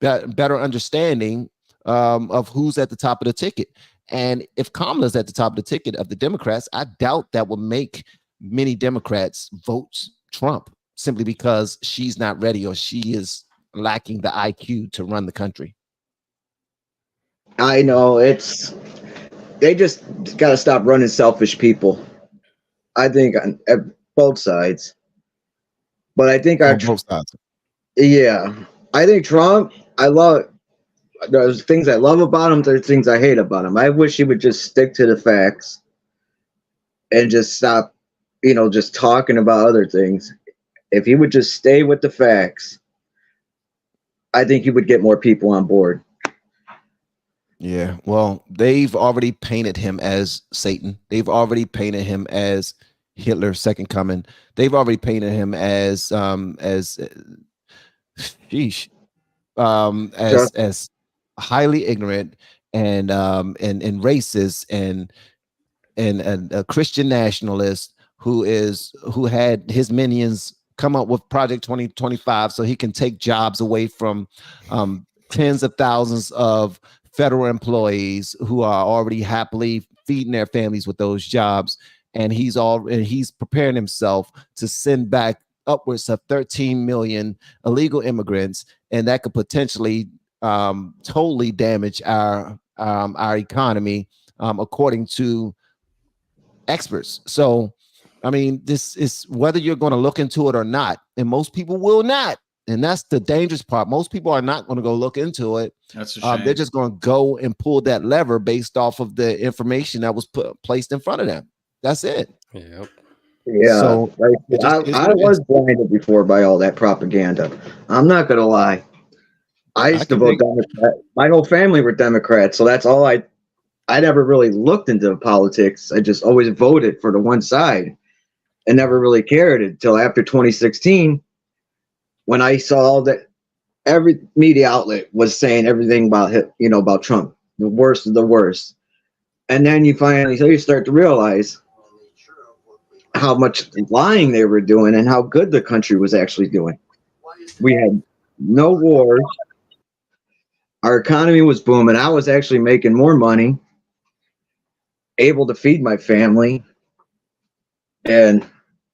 better understanding of who's at the top of the ticket. And if Kamala's at the top of the ticket of the Democrats, I doubt that will make many Democrats vote Trump simply because she's not ready or she is lacking the IQ to run the country. I know they just got to stop running selfish people. I think on both sides. But I think both sides. Yeah, I think Trump. There's things I love about him. There's things I hate about him. I wish he would just stick to the facts and just stop, just talking about other things. If he would just stay with the facts, I think he would get more people on board. Yeah, well, they've already painted him as Satan. They've already painted him as Hitler's second coming. They've already painted him as sheesh, Just as highly ignorant and racist and a Christian nationalist who had his minions come up with Project 2025 so he can take jobs away from tens of thousands of federal employees who are already happily feeding their families with those jobs. And he's preparing himself to send back upwards of 13 million illegal immigrants, and that could potentially totally damage our economy, according to experts. So, I mean, this is whether you're going to look into it or not, and most people will not. And that's the dangerous part. Most people are not going to go look into it. That's a shame. They're just going to go and pull that lever based off of the information that was placed in front of them. That's it. Yep. yeah, So like, it just is I what it was is. blinded before by all that propaganda. I'm not gonna lie. I used to can vote dig- Democrat. My whole family were Democrats, so that's all I never really looked into politics. I just always voted for the one side and never really cared until after 2016 when I saw that every media outlet was saying everything about him, about Trump, the worst of the worst. And then you start to realize how much lying they were doing and how good the country was actually doing. We had no wars. Our economy was booming. I was actually making more money, able to feed my family. And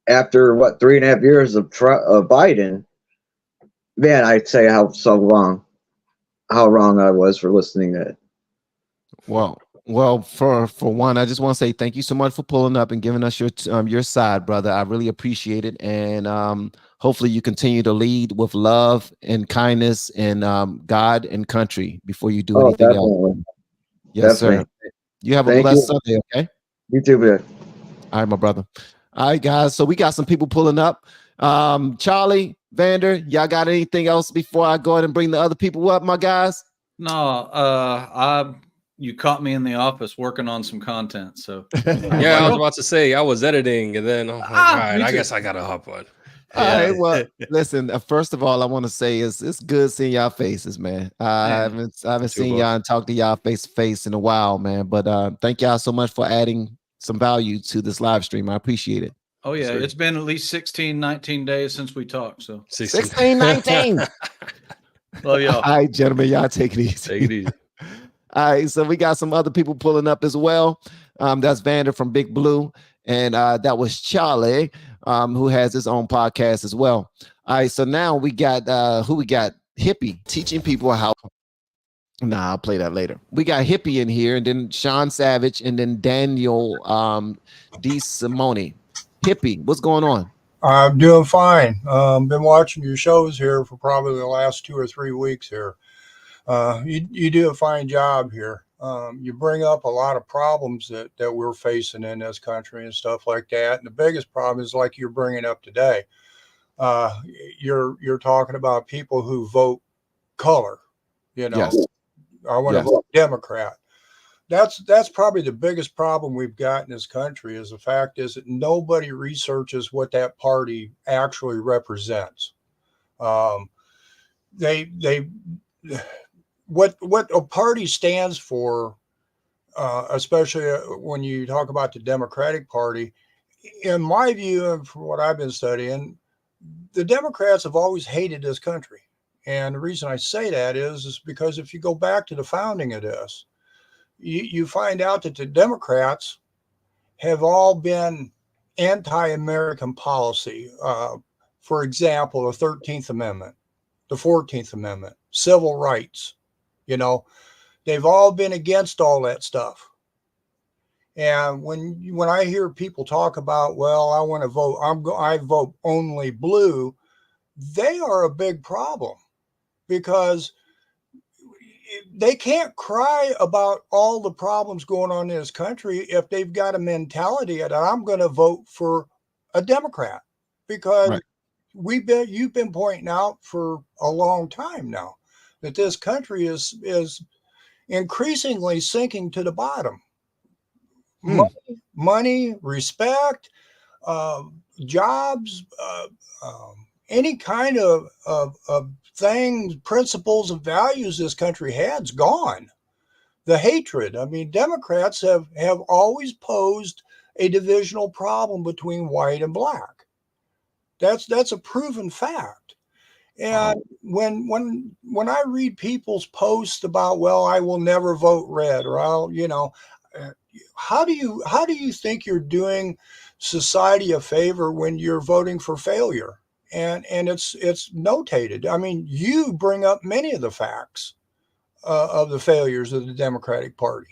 after 3.5 years of Biden, man, I'd say how wrong I was for listening to it. Well, for one, I just want to say thank you so much for pulling up and giving us your side, brother. I really appreciate it, and hopefully you continue to lead with love and kindness and God and country before you do Oh, anything else. definitely. Yes, Definitely. sir. You have a Thank blessed you. Sunday, okay? You too, man. All right, my brother. All right, guys. So we got some people pulling up. Charlie, Vander, y'all got anything else before I go ahead and bring the other people up, my guys? No, you caught me in the office working on some content. So Yeah, I was about to say I was editing, and then I'm like, all right, me I too. guess I gotta hop on. All right. Well, listen. First of all, I want to say it's good seeing y'all faces, man. I haven't too, seen bro. y'all and talked to y'all face to face in a while, man. But thank y'all so much for adding some value to this live stream. I appreciate it. Oh yeah, Sir. it's been at least 16, 19 days since we talked. So 16, 19. love y'all. All right, gentlemen, y'all take it easy. Take it easy. All right, so we got some other people pulling up as well. That's Vander from Big Blue, and that was Charlie, who has his own podcast as well. All right, so now we got who we got? Hippie teaching people how. Nah, I'll play that later. We got Hippie in here, and then Sean Savage, and then Daniel D. Simone. Hippie, what's going on? I'm doing fine. Been watching your shows here for probably the last 2 or 3 weeks here. You do a fine job here. You bring up a lot of problems that we're facing in this country and stuff like that. And the biggest problem is like you're bringing up today. You're talking about people who vote color. Yes. I want to vote Democrat. That's probably the biggest problem we've got in this country. Is the fact is that nobody researches what that party actually represents. What a party stands for, especially when you talk about the Democratic Party, in my view and from what I've been studying, the Democrats have always hated this country. And the reason I say that is because if you go back to the founding of this, you find out that the Democrats have all been anti-American policy. For example, the 13th Amendment, the 14th Amendment, civil rights. They've all been against all that stuff. And when I hear people talk about, well, I want to vote, I vote only blue, they are a big problem because they can't cry about all the problems going on in this country if they've got a mentality that I'm going to vote for a Democrat, because you've been pointing out for a long time now that this country is increasingly sinking to the bottom. Hmm. Money, respect, jobs, any kind of things, principles, and values this country had's gone. The hatred. I mean, Democrats have always posed a divisional problem between white and black. That's a proven fact. And when I read people's posts about, well, I will never vote red, or I'll, how do you think you're doing society a favor when you're voting for failure? And it's notated. I mean, you bring up many of the facts of the failures of the Democratic Party.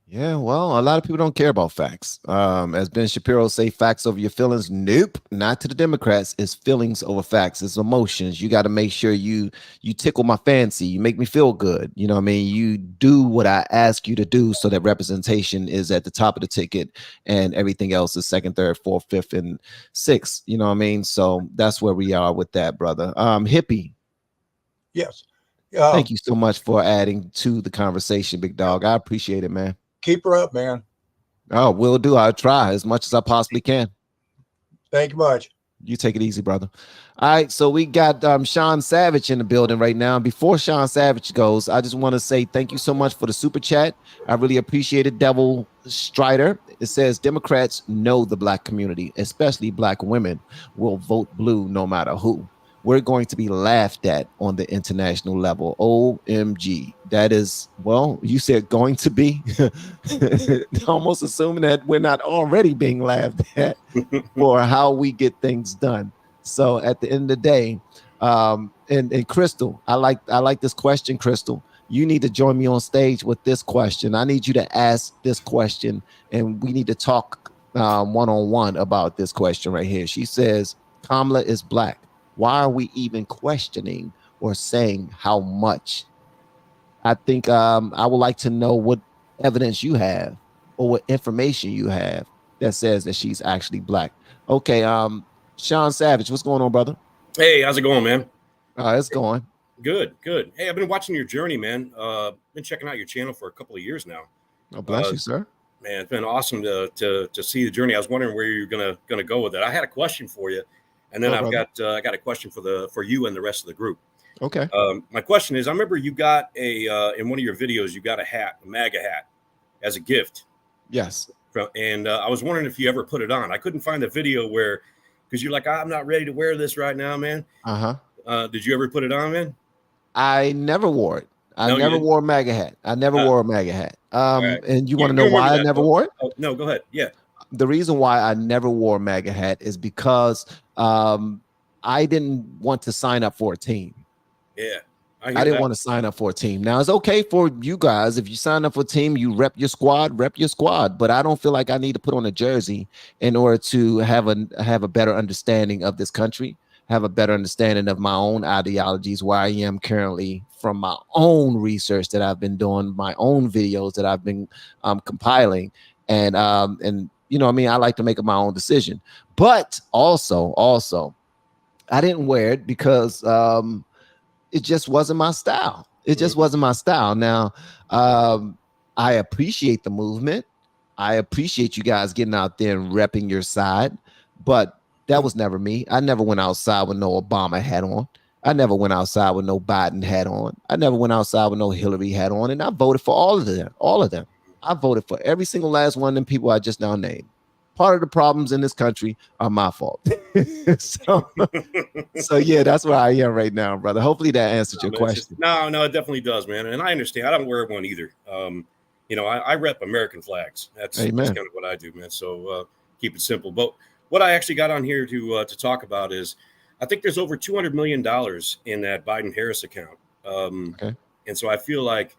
Yeah, well, a lot of people don't care about facts. As Ben Shapiro say, facts over your feelings. Nope, not to the Democrats. It's feelings over facts. It's emotions. You got to make sure you tickle my fancy. You make me feel good. You know what I mean? You do what I ask you to do so that representation is at the top of the ticket and everything else is second, third, fourth, fifth, and sixth. You know what I mean? So that's where we are with that, brother. Hippie. Yes. Thank you so much for adding to the conversation, big dog. I appreciate it, man. Keep her up, man. Oh, will do. I'll try as much as I possibly can. Thank you much. You take it easy, brother. All right, so we got Sean Savage in the building right now. Before Sean Savage goes, I just want to say thank you so much for the super chat. I really appreciate it. Devil Strider. It says Democrats know the black community, especially black women, will vote blue no matter who. We're going to be laughed at on the international level. OMG. That is, well, you said going to be. Almost assuming that we're not already being laughed at for how we get things done. So at the end of the day, and Crystal, I like this question, Crystal. You need to join me on stage with this question. I need you to ask this question, and we need to talk one-on-one about this question right here. She says, Kamala is black. Why are we even questioning or saying how much? I think I would like to know what evidence you have or what information you have that says that she's actually black. Okay, Sean Savage, what's going on, brother? Hey, how's it going, man? It's going. Good. Hey, I've been watching your journey, man. Been checking out your channel for a couple of years now. Oh, bless you, sir. Man, it's been awesome to see the journey. I was wondering where you're gonna go with it. I had a question for you. And then I got a question for you and the rest of the group. Okay. My question is, I remember you got in one of your videos, you got a MAGA hat as a gift. Yes. And I was wondering if you ever put it on. I couldn't find the video because you're like, I'm not ready to wear this right now, man. Did you ever put it on, man? I never wore it. I never wore a MAGA hat. I never wore a MAGA hat. Right. And you want to know why I never wore it? Oh, no, go ahead. Yeah. The reason why I never wore a MAGA hat is because I didn't want to sign up for a team. Yeah. I didn't want to sign up for a team. Now, it's okay for you guys. If you sign up for a team, you rep your squad. But I don't feel like I need to put on a jersey in order to have a better understanding of this country, have a better understanding of my own ideologies, where I am currently from my own research that I've been doing, my own videos that I've been compiling. And you know what I mean? I like to make my own decision. But also, I didn't wear it because it just wasn't my style. It just wasn't my style. Now, I appreciate the movement. I appreciate you guys getting out there and repping your side. But that was never me. I never went outside with no Obama hat on. I never went outside with no Biden hat on. I never went outside with no Hillary hat on. And I voted for all of them. I voted for every single last one of them people I just now named. Part of the problems in this country are my fault. so yeah, that's where I am right now, brother. Hopefully that answered your question. No, it definitely does, man. And I understand. I don't wear one either. I rep American flags. That's kind of what I do, man. So keep it simple. But what I actually got on here to talk about is, I think there's over $200 million in that Biden-Harris account. And so I feel like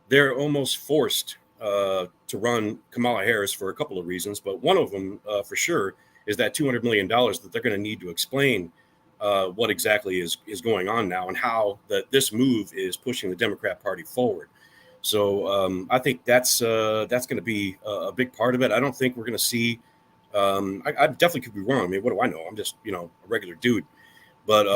they're almost forced to run Kamala Harris for a couple of reasons, but one of them for sure is that $200 million that they're going to need to explain what exactly is going on now and how this move is pushing the Democrat Party forward. So I think that's going to be a big part of it. I don't think we're going to see. I definitely could be wrong. I mean, what do I know? I'm just a regular dude, but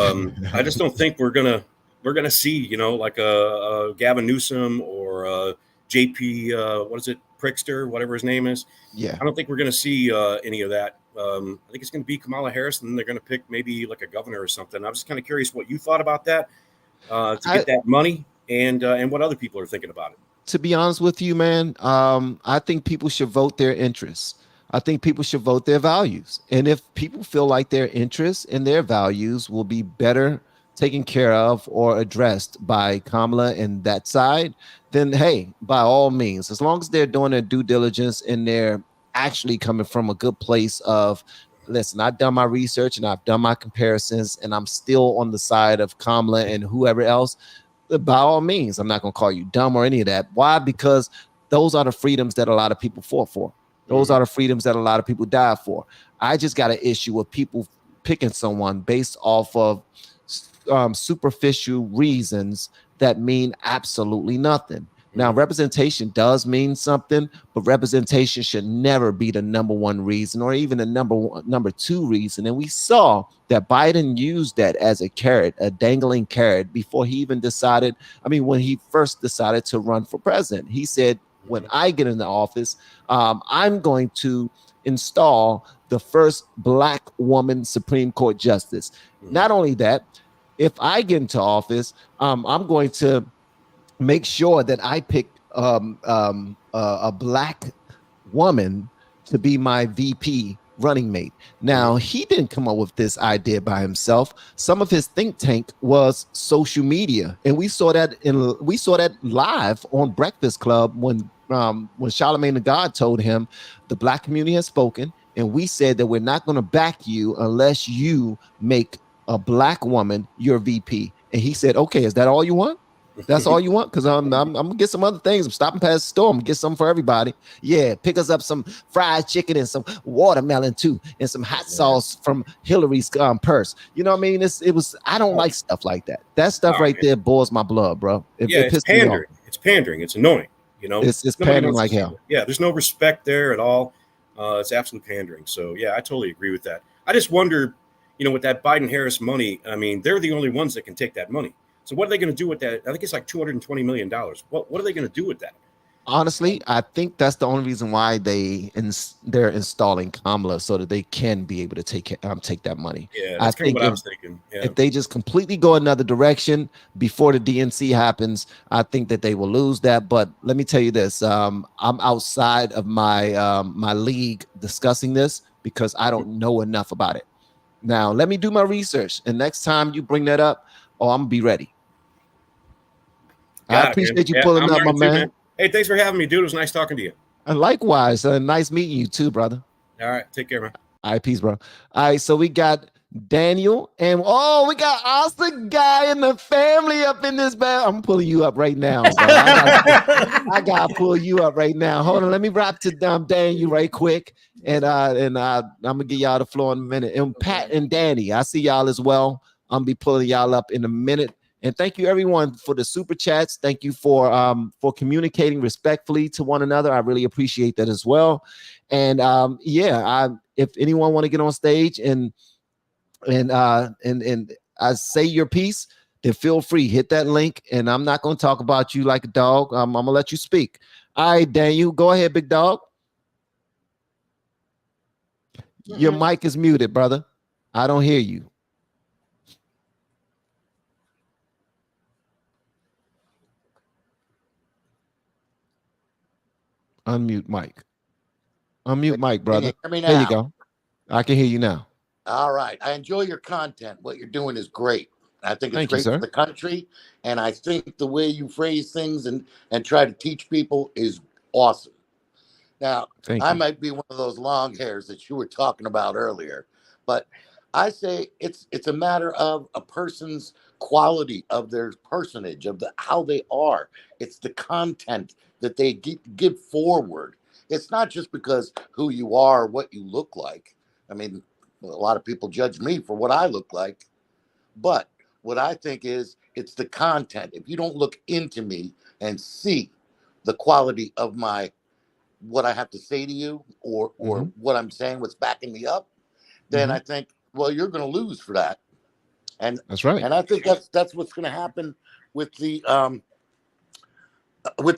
I just don't think we're going to we're going to see, you know, like a Gavin Newsom or JP, what is it, Prickster, whatever his name is. Yeah. I don't think we're going to see any of that. I think it's going to be Kamala Harris, and then they're going to pick maybe like a governor or something. I'm just kind of curious what you thought about that to get that money, and what other people are thinking about it. To be honest with you, man, I think people should vote their interests. I think people should vote their values. And if people feel like their interests and their values will be better taken care of or addressed by Kamala and that side, then hey, by all means, as long as they're doing their due diligence and they're actually coming from a good place of, listen, I've done my research and I've done my comparisons and I'm still on the side of Kamala and whoever else, by all means, I'm not going to call you dumb or any of that. Why? Because those are the freedoms that a lot of people fought for. Those are the freedoms that a lot of people died for. I just got an issue with people picking someone based off of superficial reasons that mean absolutely nothing. Now, representation does mean something, but representation should never be the number one reason or even the number two reason. And we saw that Biden used that as a carrot, a dangling carrot, before he even decided. I mean, when he first decided to run for president, he said, when I get into office, I'm going to install the first Black woman Supreme Court justice. Not only that, if I get into office, I'm going to make sure that I pick a Black woman to be my VP running mate. Now, he didn't come up with this idea by himself. Some of his think tank was social media, and we saw that live on Breakfast Club when Charlamagne the God told him the Black community has spoken, and we said that we're not going to back you unless you make a Black woman your VP. And he said, "Okay, is that all you want? That's all you want? Because I'm gonna get some other things. I'm stopping past the store. I'm gonna get some for everybody. Yeah, pick us up some fried chicken and some watermelon too, and some hot sauce from Hillary's purse. You know what I mean? It was. I don't like stuff like that. That stuff right there boils my blood, bro. It's pandering. It's pandering. It's annoying. You know, it's pandering like hell. Yeah, there's no respect there at all. It's absolute pandering. So yeah, I totally agree with that. I just wonder, you know, with that Biden-Harris money, I mean, they're the only ones that can take that money. So what are they going to do with that? I think it's like $220 million. What are they going to do with that? Honestly, I think that's the only reason why they're installing Kamala, so that they can be able to take that money. Yeah, that's kind of what I was thinking. Yeah. If they just completely go another direction before the DNC happens, I think that they will lose that. But let me tell you this: I'm outside of my my league discussing this because I don't know enough about it. Now, let me do my research, and next time you bring that up, I'm gonna be ready. I appreciate you pulling up, my man. Hey, thanks for having me, dude. It was nice talking to you. And likewise, nice meeting you too, brother. All right, take care, man. All right, peace, bro. All right, so we got Daniel, and we got Austin guy in the family up in this bed. I'm pulling you up right now, bro. I gotta pull you up right now. Hold on, let me wrap to Daniel right quick, and I'm gonna give y'all the floor in a minute. And Pat and Danny, I see y'all as well. I'm gonna be pulling y'all up in a minute. And thank you everyone for the super chats. Thank you for communicating respectfully to one another. I really appreciate that as well. And if anyone want to get on stage and I say your piece, then feel free, hit that link. And I'm not going to talk about you like a dog. I'm gonna let you speak. All right, Daniel, go ahead, big dog. Your mic is muted, brother. I don't hear you. Unmute mic. Unmute mic, brother. Hear me now? There you go. I can hear you now. All right. I enjoy your content. What you're doing is great. I think it's great for the country. And I think the way you phrase things and try to teach people is awesome. Now, I might be one of those long hairs that you were talking about earlier, but I say it's a matter of a person's quality of their personage, of how they are. It's the content that they give forward. It's not just because who you are, what you look like. I mean, a lot of people judge me for what I look like, but what I think is it's the content. If you don't look into me and see the quality of what I have to say to you or what I'm saying, what's backing me up, then I think, well, you're going to lose for that. And that's right. And I think that's what's going to happen with the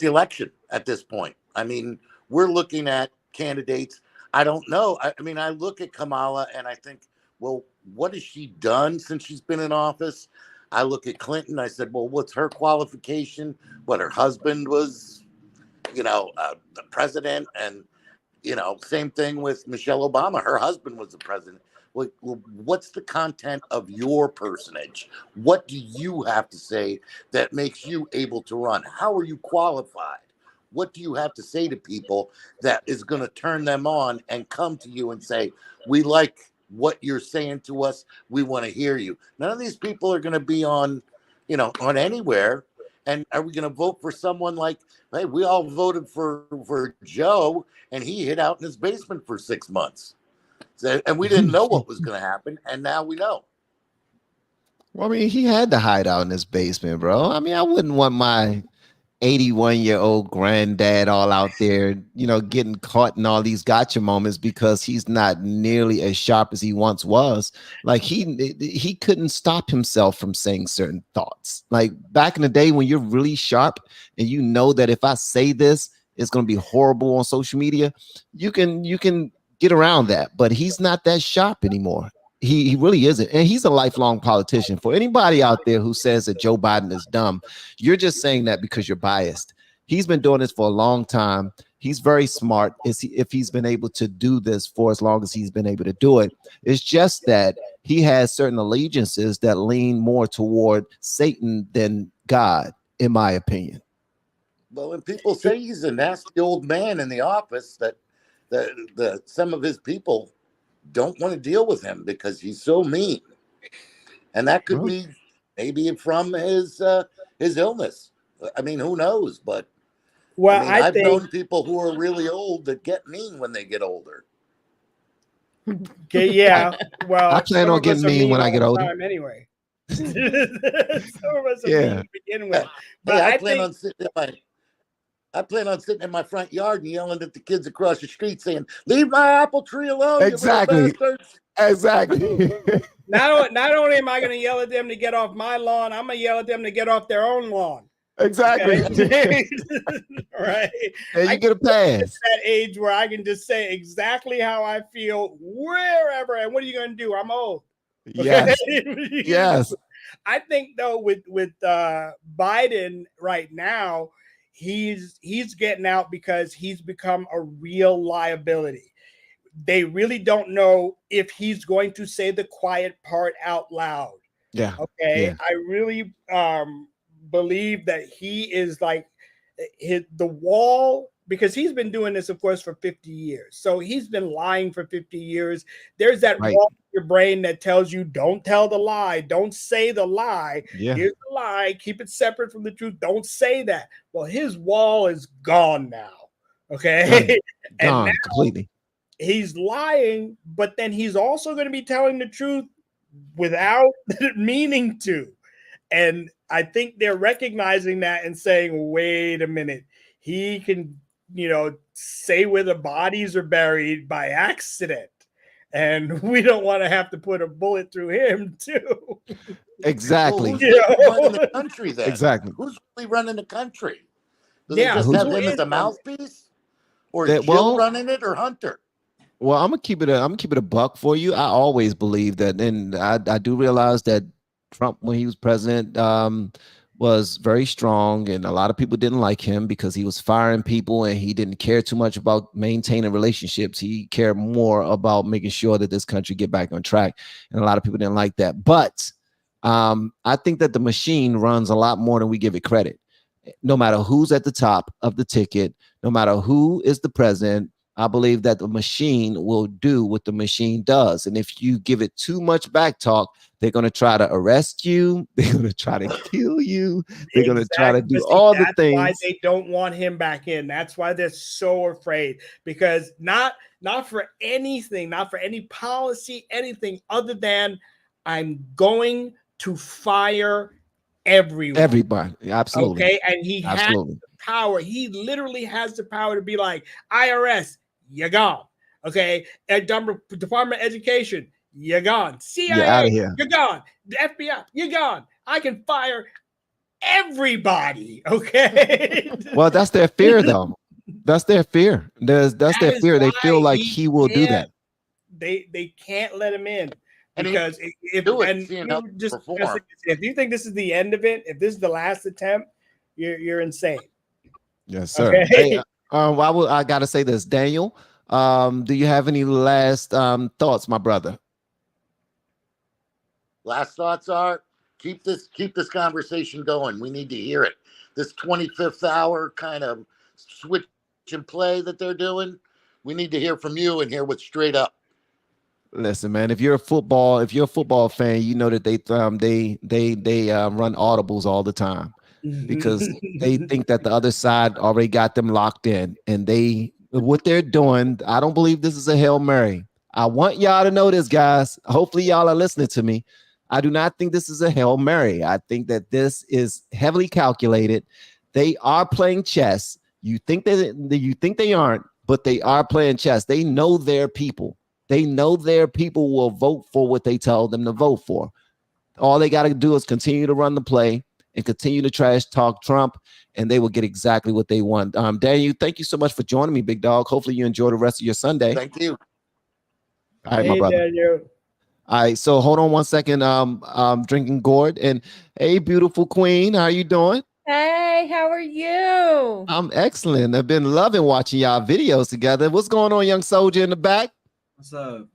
election at this point. I mean, we're looking at candidates. I don't know. I mean, I look at Kamala and I think, well, what has she done since she's been in office? I look at Clinton. I said, well, what's her qualification? What, her husband was, the president, and same thing with Michelle Obama. Her husband was the president. Well, what's the content of your personage? What do you have to say that makes you able to run? How are you qualified? What do you have to say to people that is going to turn them on and come to you and say, we like what you're saying to us. We want to hear you. None of these people are going to be on anywhere. And are we going to vote for someone like, hey, we all voted for Joe and he hid out in his basement for 6 months. And we didn't know what was going to happen. And now we know. Well, I mean, he had to hide out in his basement, bro. I mean, I wouldn't want my 81-year-old granddad all out there, getting caught in all these gotcha moments because he's not nearly as sharp as he once was. Like he couldn't stop himself from saying certain thoughts. Like back in the day when you're really sharp and you know that if I say this, it's going to be horrible on social media, you can get around that. But he's not that sharp anymore. He really isn't. And he's a lifelong politician. For anybody out there who says that Joe Biden is dumb, you're just saying that because you're biased. He's been doing this for a long time. He's very smart if he's been able to do this for as long as he's been able to do it. It's just that he has certain allegiances that lean more toward Satan than God, in my opinion. Well, and people say he's a nasty old man in the office that some of his people don't want to deal with him because he's so mean, and that could be maybe from his illness. I mean, who knows? But well, I've known people who are really old that get mean when they get older. Okay, yeah. Well, I plan on getting mean when I get older. Anyway, some of us are mean to begin with. But hey, I plan on sitting in my front yard and yelling at the kids across the street saying, leave my apple tree alone. Exactly. Exactly. Not only am I going to yell at them to get off my lawn, I'm going to yell at them to get off their own lawn. Exactly. Okay? Right. And you get a pass. It's that age where I can just say exactly how I feel wherever. And what are you going to do? I'm old. Yes. Yes. I think though with Biden right now, he's getting out because he's become a real liability. They really don't know if he's going to say the quiet part out loud. Yeah. Okay. Yeah. I really believe that he is like the wall, because he's been doing this, of course, for 50 years. So he's been lying for 50 years. There's that wall in your brain that tells you, don't tell the lie. Don't say the lie. Yeah. Here's the lie. Keep it separate from the truth. Don't say that. Well, his wall is gone now. Okay. Gone and completely. He's lying, but then he's also going to be telling the truth without meaning to. And I think they're recognizing that and saying, wait a minute, he can, say where the bodies are buried by accident. And we don't want to have to put a bullet through him too. Exactly. Well, who's running the country then? Exactly. Who's really running the country? Do Yeah, they just who's- have him as a mouthpiece? Or That- Jill well- running it, or Hunter? Well, I'm gonna keep it a buck for you. I always believe that, and I do realize that Trump, when he was president, was very strong, and a lot of people didn't like him because he was firing people and he didn't care too much about maintaining relationships. He cared more about making sure that this country get back on track, and a lot of people didn't like that. But I think that the machine runs a lot more than we give it credit. No matter who's at the top of the ticket, no matter who is the president, I believe that the machine will do what the machine does. And if you give it too much back talk, they're going to try to arrest you. They're going to try to kill you. They're going to try to do all the things. That's why they don't want him back in. That's why they're so afraid, because not for anything, not for any policy, anything other than I'm going to fire everyone. Everybody. Absolutely. Okay. And he has the power. He literally has the power to be like, IRS, you're gone. Okay. At Department of Education, you're gone. CIA, You're out of here. you're gone. The FBI, you're gone. I can fire everybody. Okay. Well, that's their fear, though. That's their fear. That's their fear. They feel like he will do that. They can't let him in And because if you think this is the end of it, if this is the last attempt, you're insane. Yes, sir. Okay? Hey, I gotta say this, Daniel. Do you have any last thoughts, my brother? Last thoughts are keep this conversation going. We need to hear it. This 25th hour kind of switch and play that they're doing. We need to hear from you and hear what's straight up. Listen, man, if you're a football fan, you know that they run audibles all the time because they think that the other side already got them locked in, and what they're doing, I don't believe this is a Hail Mary. I want y'all to know this, guys. Hopefully y'all are listening to me. I do not think this is a Hail Mary. I think that this is heavily calculated. They are playing chess. You think they aren't, but they are playing chess. They know their people. They know their people will vote for what they tell them to vote for. All they got to do is continue to run the play and continue to trash talk Trump, and they will get exactly what they want. Daniel, thank you so much for joining me, big dog. Hopefully you enjoy the rest of your Sunday. Thank you. All right, my brother. Daniel. All right, so hold on one second. Drinking gourd, and hey, beautiful queen, how you doing? Hey, how are you? I'm excellent. I've been loving watching y'all videos together. What's going on, young soldier in the back? What's up?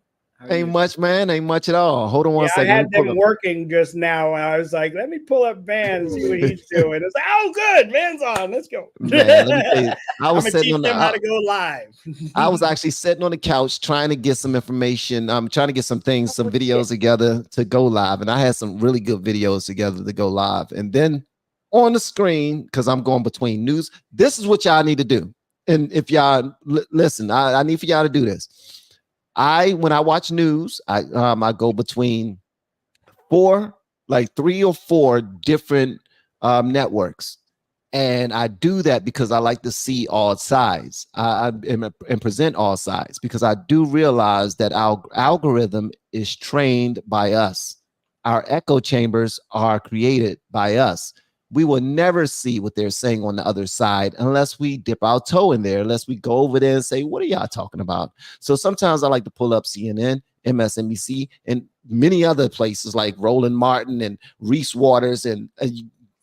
Ain't much, man. Ain't much at all. Hold on one second. I had them working just now, and I was like, let me pull up Van and see what he's doing. It's like, oh, good. Van's on. Let's go. Man, let me tell you, I was I'm sitting on teach them how to go live. I was actually sitting on the couch trying to get some information. I'm trying to get some videos together to go live. And I had some really good videos together to go live. And then on the screen, because I'm going between news, this is what y'all need to do. And if y'all listen, I need for y'all to do this. When I watch news, I go between 3 or 4 different networks, and I do that because I like to see all sides and present all sides, because I do realize that our algorithm is trained by us. Our echo chambers are created by us. We will never see what they're saying on the other side unless we dip our toe in there, unless we go over there and say, what are y'all talking about? So sometimes I like to pull up CNN, MSNBC, and many other places like Roland Martin and Reese Waters and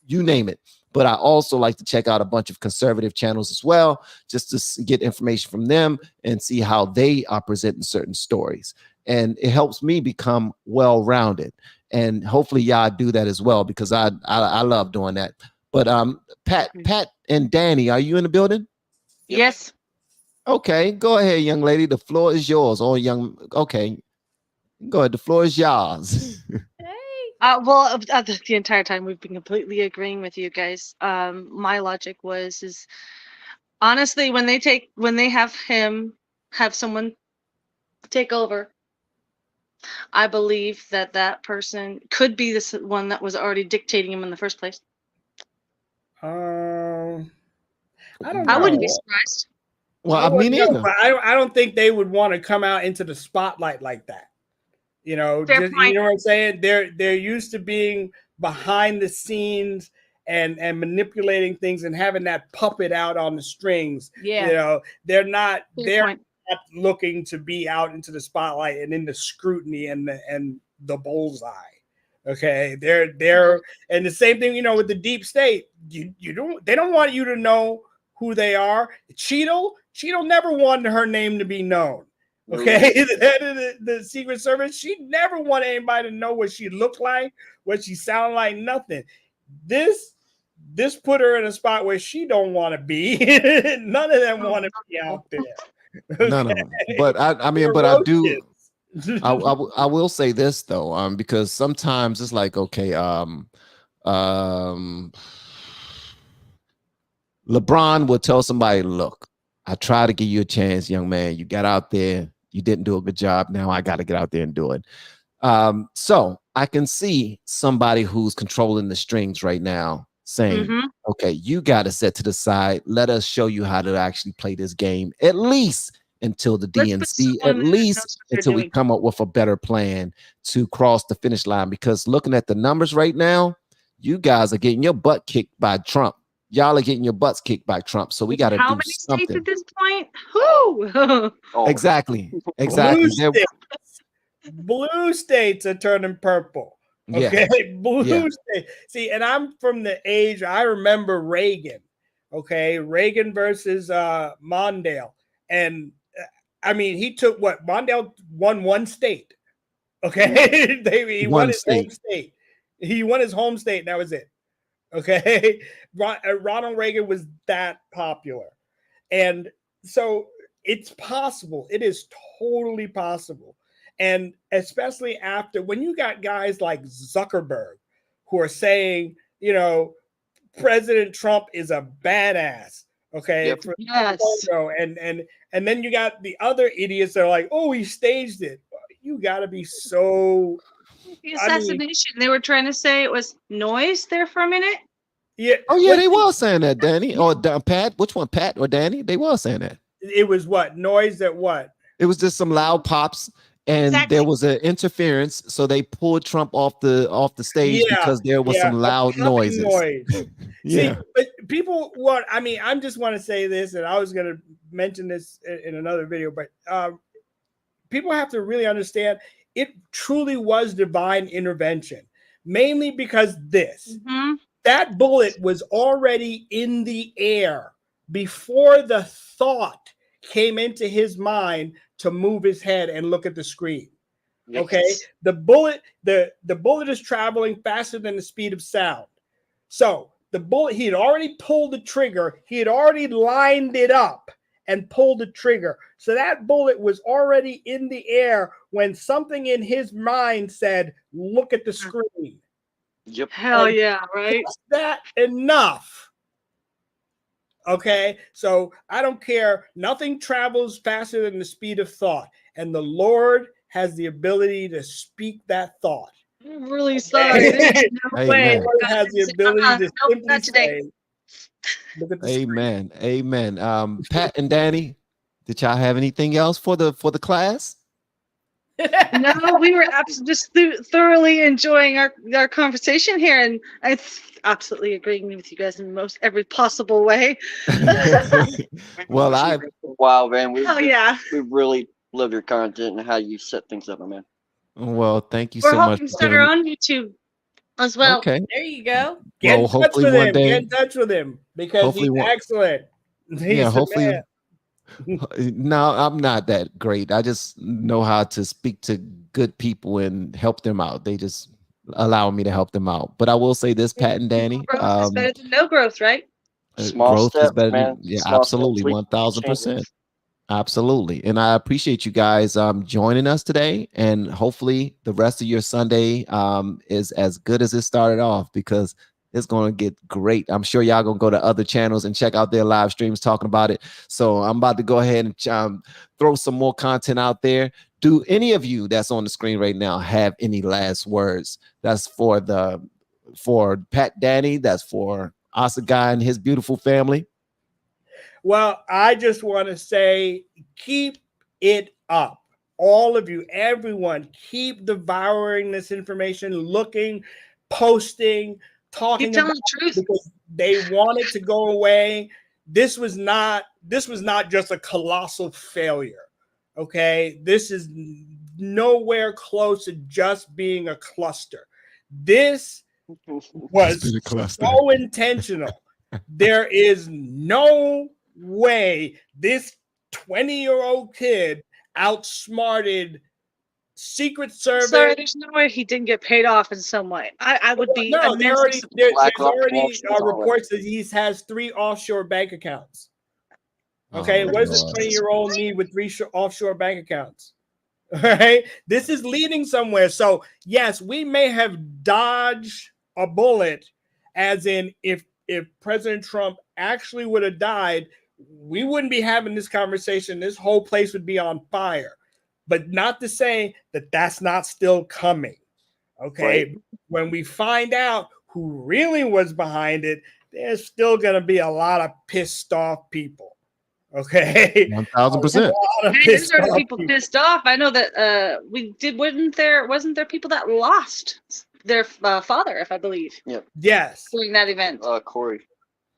you name it. But I also like to check out a bunch of conservative channels as well, just to get information from them and see how they are presenting certain stories. And it helps me become well-rounded. And hopefully y'all do that as well, because I love doing that. But Pat and Danny, are you in the building? Yes. Okay, go ahead, young lady. The floor is yours. Okay. Go ahead. The floor is yours. The entire time we've been completely agreeing with you guys. My logic is honestly, when they have someone take over, I believe that person could be this one that was already dictating him in the first place. I don't know. I wouldn't be surprised. Well, I mean, I don't think they would want to come out into the spotlight like that. You know, you know what I'm saying? They're used to being behind the scenes and manipulating things and having that puppet out on the strings. Yeah. You know, they're not looking to be out into the spotlight and in the scrutiny and the bullseye. Okay. They're and the same thing, you know, with the deep state. They don't want you to know who they are. Cheeto never wanted her name to be known. Okay, the Secret Service, she never wanted anybody to know what she looked like, what she sounded like, nothing. This put her in a spot where she don't want to be. None of them want to be out there. Okay? None of them. But I mean, but I do. I will say this though, because sometimes it's like, okay, LeBron will tell somebody, look, I try to give you a chance, young man. You got out there. You didn't do a good job. Now I got to get out there and do it. So I can see somebody who's controlling the strings right now saying, okay, you got to set to the side. Let us show you how to actually play this game, at least until the Let's put DNC, someone at that least knows what they're until we doing. come up with a better plan to cross the finish line. Because looking at the numbers right now, you guys are getting your butt kicked by Trump. Y'all are getting your butts kicked by Trump. So we got to How do many states something. at this point? Who? Exactly. Blue Exactly. states. Blue states are turning purple. Yeah. Okay. Blue Yeah. states. See, and I'm from the age, I remember Reagan. Okay. Reagan versus Mondale. And I mean, he took what? Mondale won one state. Okay. He won One his home state. state. He won his home state, and that was it. Okay. Ronald Reagan was that popular. And so it's possible. It is totally possible. And especially after when you got guys like Zuckerberg who are saying, you know, President Trump is a badass. Okay. Yep. For Yes. photo. And then you got the other idiots that are like, oh, he staged it. You gotta be so The assassination. They were trying to say it was noise there for a minute. Yeah. Oh yeah, they were saying that, Danny or Pat. Which one, Pat or Danny? They were saying that. It was what noise that what? It was just some loud pops, and there was an interference, so they pulled Trump off the stage because there was some loud noises. See, but people want. I mean, I just want to say this, and I was going to mention this in another video, but people have to really understand it truly was divine intervention, mainly because that bullet was already in the air before the thought came into his mind to move his head and look at the screen. Okay, the bullet is traveling faster than the speed of sound. So the bullet, he had already pulled the trigger, he had already lined it up and pulled the trigger. So that bullet was already in the air when something in his mind said, look at the screen. Yep. Hell yeah, right? Is that enough? Okay, so I don't care. Nothing travels faster than the speed of thought. And the Lord has the ability to speak that thought. I'm really sorry. There's no way. The Lord has the ability to simply say, look at the Amen. Amen. Pat and Danny, did y'all have anything else for the class? No, we were just thoroughly enjoying our conversation here, and I absolutely agreeing with you guys in most every possible way. Well, wow, man, we really love your content and how you set things up, man. Well, thank you We're so much. hoping to start our own YouTube as well. Okay. There you go. Get Well, in touch hopefully with one him. day. Get in touch with him because he's excellent. He's hopefully. man. No, I'm not that great. I just know how to speak to good people and help them out. They just allow me to help them out. But I will say this, Pat and Danny, growth is better than no growth, right? Small growth steps, is better man. than, Small absolutely, steps, 1000%. Absolutely. And I appreciate you guys joining us today. And hopefully the rest of your Sunday is as good as it started off, because it's going to get great. I'm sure y'all going to go to other channels and check out their live streams talking about it. So I'm about to go ahead and throw some more content out there. Do any of you that's on the screen right now have any last words? That's for Pat Danny. That's for Asagai and his beautiful family. Well, I just want to say, keep it up. All of you, everyone, keep devouring this information, looking, posting, talking keep telling about the truth, because they want it to go away. This was not just a colossal failure. Okay, this is nowhere close to just being a cluster. This was so intentional. There is no way this 20-year-old kid outsmarted Secret Service. Sorry, there's no way he didn't get paid off in some way. I would be. No, there's already reports that he has 3 offshore bank accounts. Okay, what does this 20-year-old need with 3 offshore bank accounts? All right, this is leading somewhere. So yes, we may have dodged a bullet, as in if President Trump actually would have died, we wouldn't be having this conversation. This whole place would be on fire. But not to say that that's not still coming. Okay. Right. When we find out who really was behind it, there's still going to be a lot of pissed off people. Okay. 1000%. Hey, there's already people pissed off. I know that wasn't there people that lost their father, if I believe. Yep. Yes. During that event. Corey.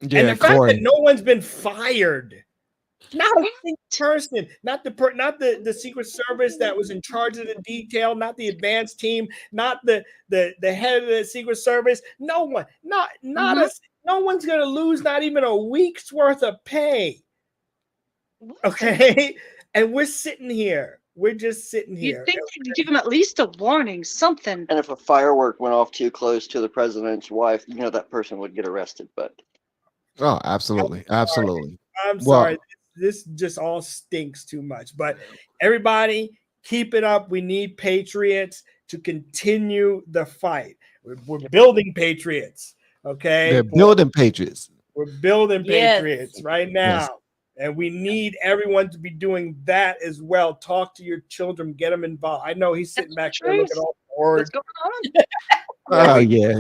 Yeah, and the fact Corey. that no one's been fired. Not a single person, not the Secret Service that was in charge of the detail, not the advanced team, not the head of the Secret Service. No one, no one's gonna lose not even a week's worth of pay. Okay, and we're sitting here. We're just sitting here. You'd think they'd give him at least a warning, something. And if a firework went off too close to the president's wife, that person would get arrested. But Oh, absolutely, absolutely. I'm sorry. This just all stinks too much. But everybody, keep it up. We need patriots to continue the fight. We're building patriots. Okay, They're building patriots. We're building patriots right now. Yes. And we need everyone to be doing that as well. Talk to your children, get them involved. I know he's sitting back there looking all bored. What's going on? Oh yeah.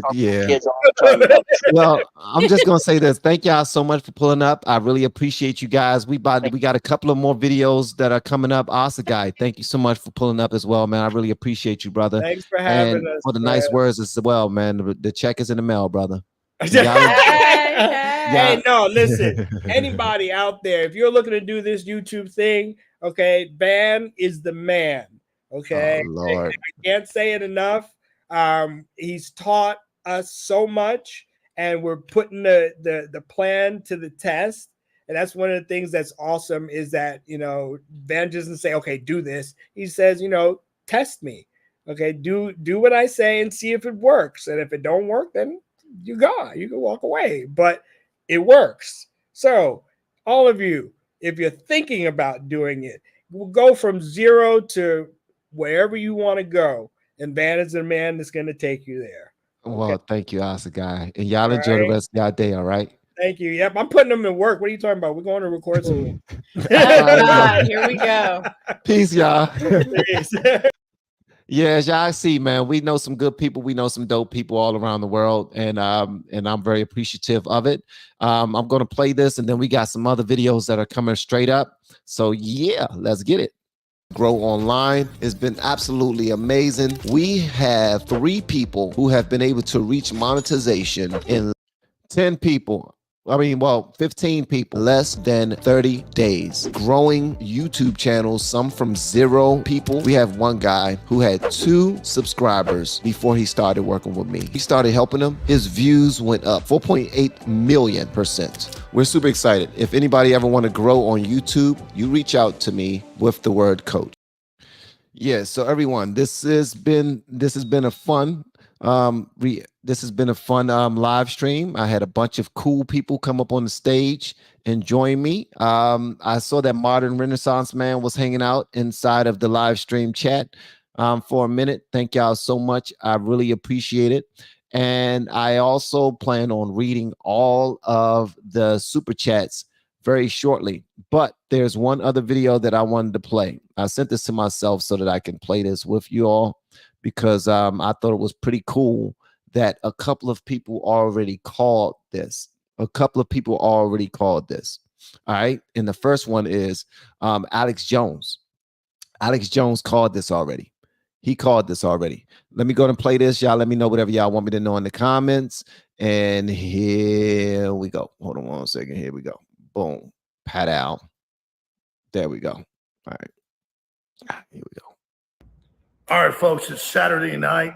Well, I'm just gonna say this. Thank y'all so much for pulling up. I really appreciate you guys. We got a couple of more videos that are coming up. Asa guy, thank you so much for pulling up as well, man. I really appreciate you, brother. Thanks for having us. For the nice words as well, man. The check is in the mail, brother. Hey, no, listen. Anybody out there, if you're looking to do this YouTube thing, okay, Van is the man. Okay, oh, Lord. I can't say it enough. He's taught us so much, and we're putting the plan to the test. And that's one of the things that's awesome is that, Van doesn't say, okay, do this. He says, test me. Okay, do what I say and see if it works. And if it don't work, then you can walk away. But it works. So all of you, if you're thinking about doing it, we'll go from 0 to wherever you want to go. And Van is the man that's going to take you there. Okay? Well, thank you, Asa guy. And y'all enjoy the rest of y'all day, all right? Thank you. Yep, I'm putting them to work. What are you talking about? We're going to record some. Here we go. Peace, y'all. Peace. Yeah, as y'all see, man, we know some good people. We know some dope people all around the world, and I'm very appreciative of it. I'm going to play this, and then we got some other videos that are coming straight up. So yeah, let's get it. Grow online has been absolutely amazing. We have 3 people who have been able to reach monetization in 10 people. 15 people, less than 30 days. Growing YouTube channels, some from 0 people. We have one guy who had 2 subscribers before he started working with me. He started helping him. His views went up 4.8 million%. We're super excited. If anybody ever want to grow on YouTube, you reach out to me with the word coach. Yeah, so everyone, this has been a fun live stream. I had a bunch of cool people come up on the stage and join me. I saw that Modern Renaissance Man was hanging out inside of the live stream chat for a minute. Thank y'all so much. I really appreciate it. And I also plan on reading all of the super chats very shortly. But there's one other video that I wanted to play. I sent this to myself so that I can play this with you all, because I thought it was pretty cool that a couple of people already called this. All right. And the first one is Alex Jones. Alex Jones called this already. He called this already. Let me go and play this. Y'all let me know whatever y'all want me to know in the comments. And here we go. Hold on 1 second. Here we go. Boom. Pat out. There we go. All right. Here we go. All right, folks, it's Saturday night,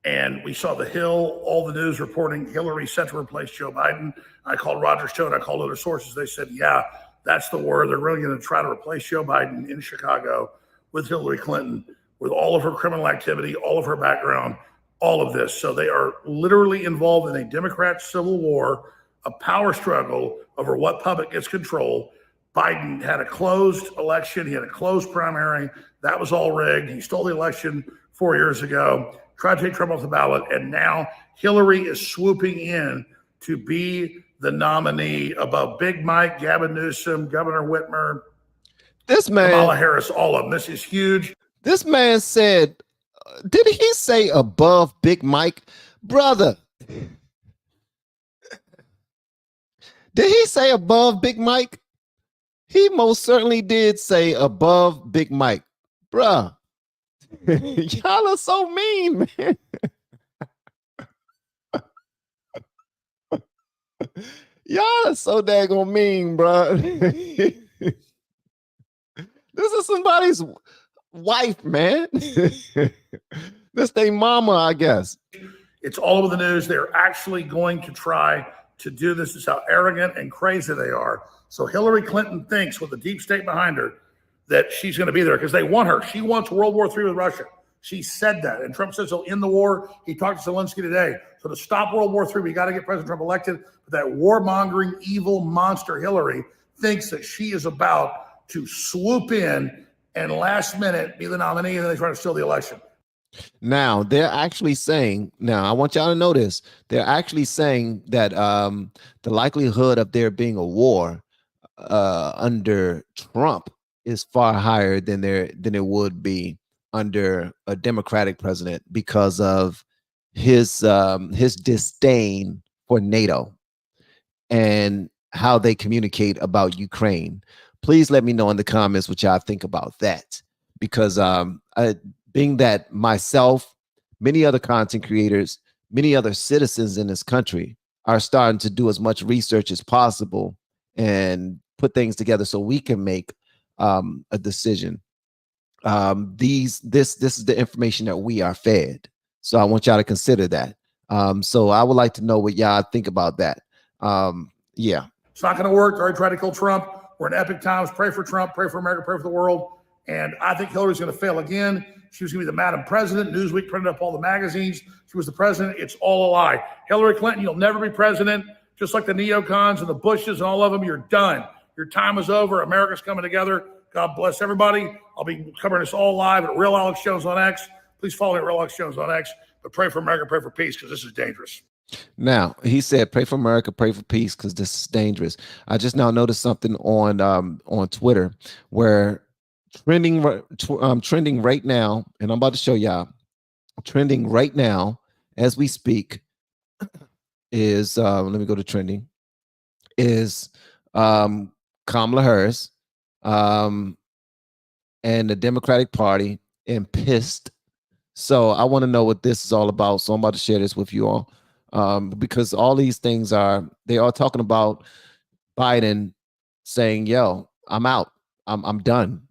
and we saw the Hill, all the news reporting Hillary set to replace Joe Biden. I called Roger Stone. I called other sources. They said, yeah, that's the word. They're really going to try to replace Joe Biden in Chicago with Hillary Clinton, with all of her criminal activity, all of her background, all of this. So they are literally involved in a Democrat civil war, a power struggle over what puppet gets control. Biden had a closed election. He had a closed primary. That was all rigged. He stole the election 4 years ago, tried to take Trump off the ballot, and now Hillary is swooping in to be the nominee above Big Mike, Gavin Newsom, Governor Whitmer, this man, Kamala Harris, all of them. This is huge. This man said, did he say above Big Mike? Brother, did he say above Big Mike? He most certainly did say above Big Mike. Bruh. Y'all are so mean, man. Y'all are so daggone mean, bruh. This is somebody's wife, man. This they mama, I guess. It's all over the news. They're actually going to try to do this. Is how arrogant and crazy they are. So Hillary Clinton thinks, with the deep state behind her, that she's going to be there because they want her. She wants World War III with Russia. She said that. And Trump says he'll end the war. He talked to Zelensky today. So to stop World War III, we got to get President Trump elected. But that warmongering, evil monster Hillary thinks that she is about to swoop in and last minute be the nominee, and then they try to steal the election. Now they're actually saying, now I want y'all to know this, they're actually saying that the likelihood of there being a war under Trump is far higher than it would be under a Democratic president because of his disdain for NATO and how they communicate about Ukraine. Please let me know in the comments what y'all think about that, because being that myself, many other content creators, many other citizens in this country are starting to do as much research as possible and put things together so we can make a decision. This is the information that we are fed. So I want y'all to consider that. So I would like to know what y'all think about that. Yeah. It's not going to work. They already tried to kill Trump. We're in epic times. Pray for Trump. Pray for America. Pray for the world. And I think Hillary's going to fail again. She was going to be the Madam President. Newsweek printed up all the magazines. She was the president. It's all a lie. Hillary Clinton, you'll never be president. Just like the neocons and the Bushes and all of them, you're done. Your time is over. America's coming together. God bless everybody. I'll be covering this all live at Real Alex Jones on X. Please follow me at Real Alex Jones on X. But pray for America, pray for peace, because this is dangerous. Now, he said, pray for America, pray for peace, because this is dangerous. I just now noticed something on Twitter where trending right now, and I'm about to show y'all, trending right now as we speak is, let me go to trending, is Kamala Harris and the Democratic Party and pissed. So I want to know what this is all about. So I'm about to share this with you all. Because all these things they are talking about Biden saying, yo, I'm out. I'm done.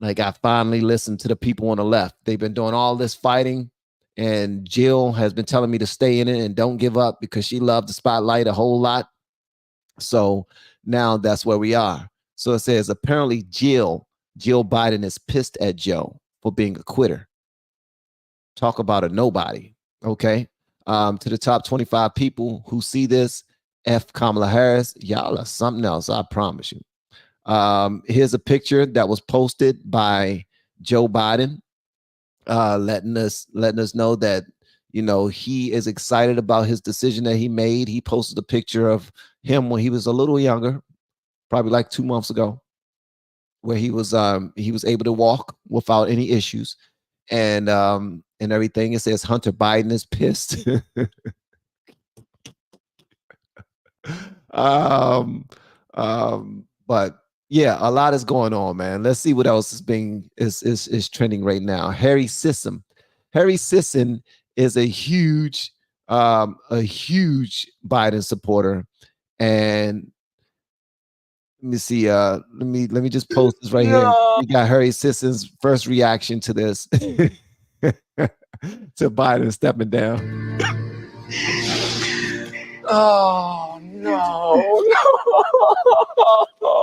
Like, I finally listened to the people on the left. They've been doing all this fighting, and Jill has been telling me to stay in it and don't give up because she loved the spotlight a whole lot. So now that's where we are. So it says apparently Jill Biden is pissed at Joe for being a quitter. Talk about a nobody. Okay. To the top 25 people who see this, F Kamala Harris, y'all are something else, I promise you. Here's a picture that was posted by Joe Biden, letting us know that, you know, he is excited about his decision that he made. He posted a picture of him when he was a little younger, probably like 2 months ago, where he was able to walk without any issues. And everything. It says Hunter Biden is pissed. But yeah, a lot is going on, man. Let's see what else is trending right now. Harry Sisson is a huge Biden supporter, and let me see. Let me just post this right here. We got Harry Sisson's first reaction to this. To Biden stepping down. Oh no, no.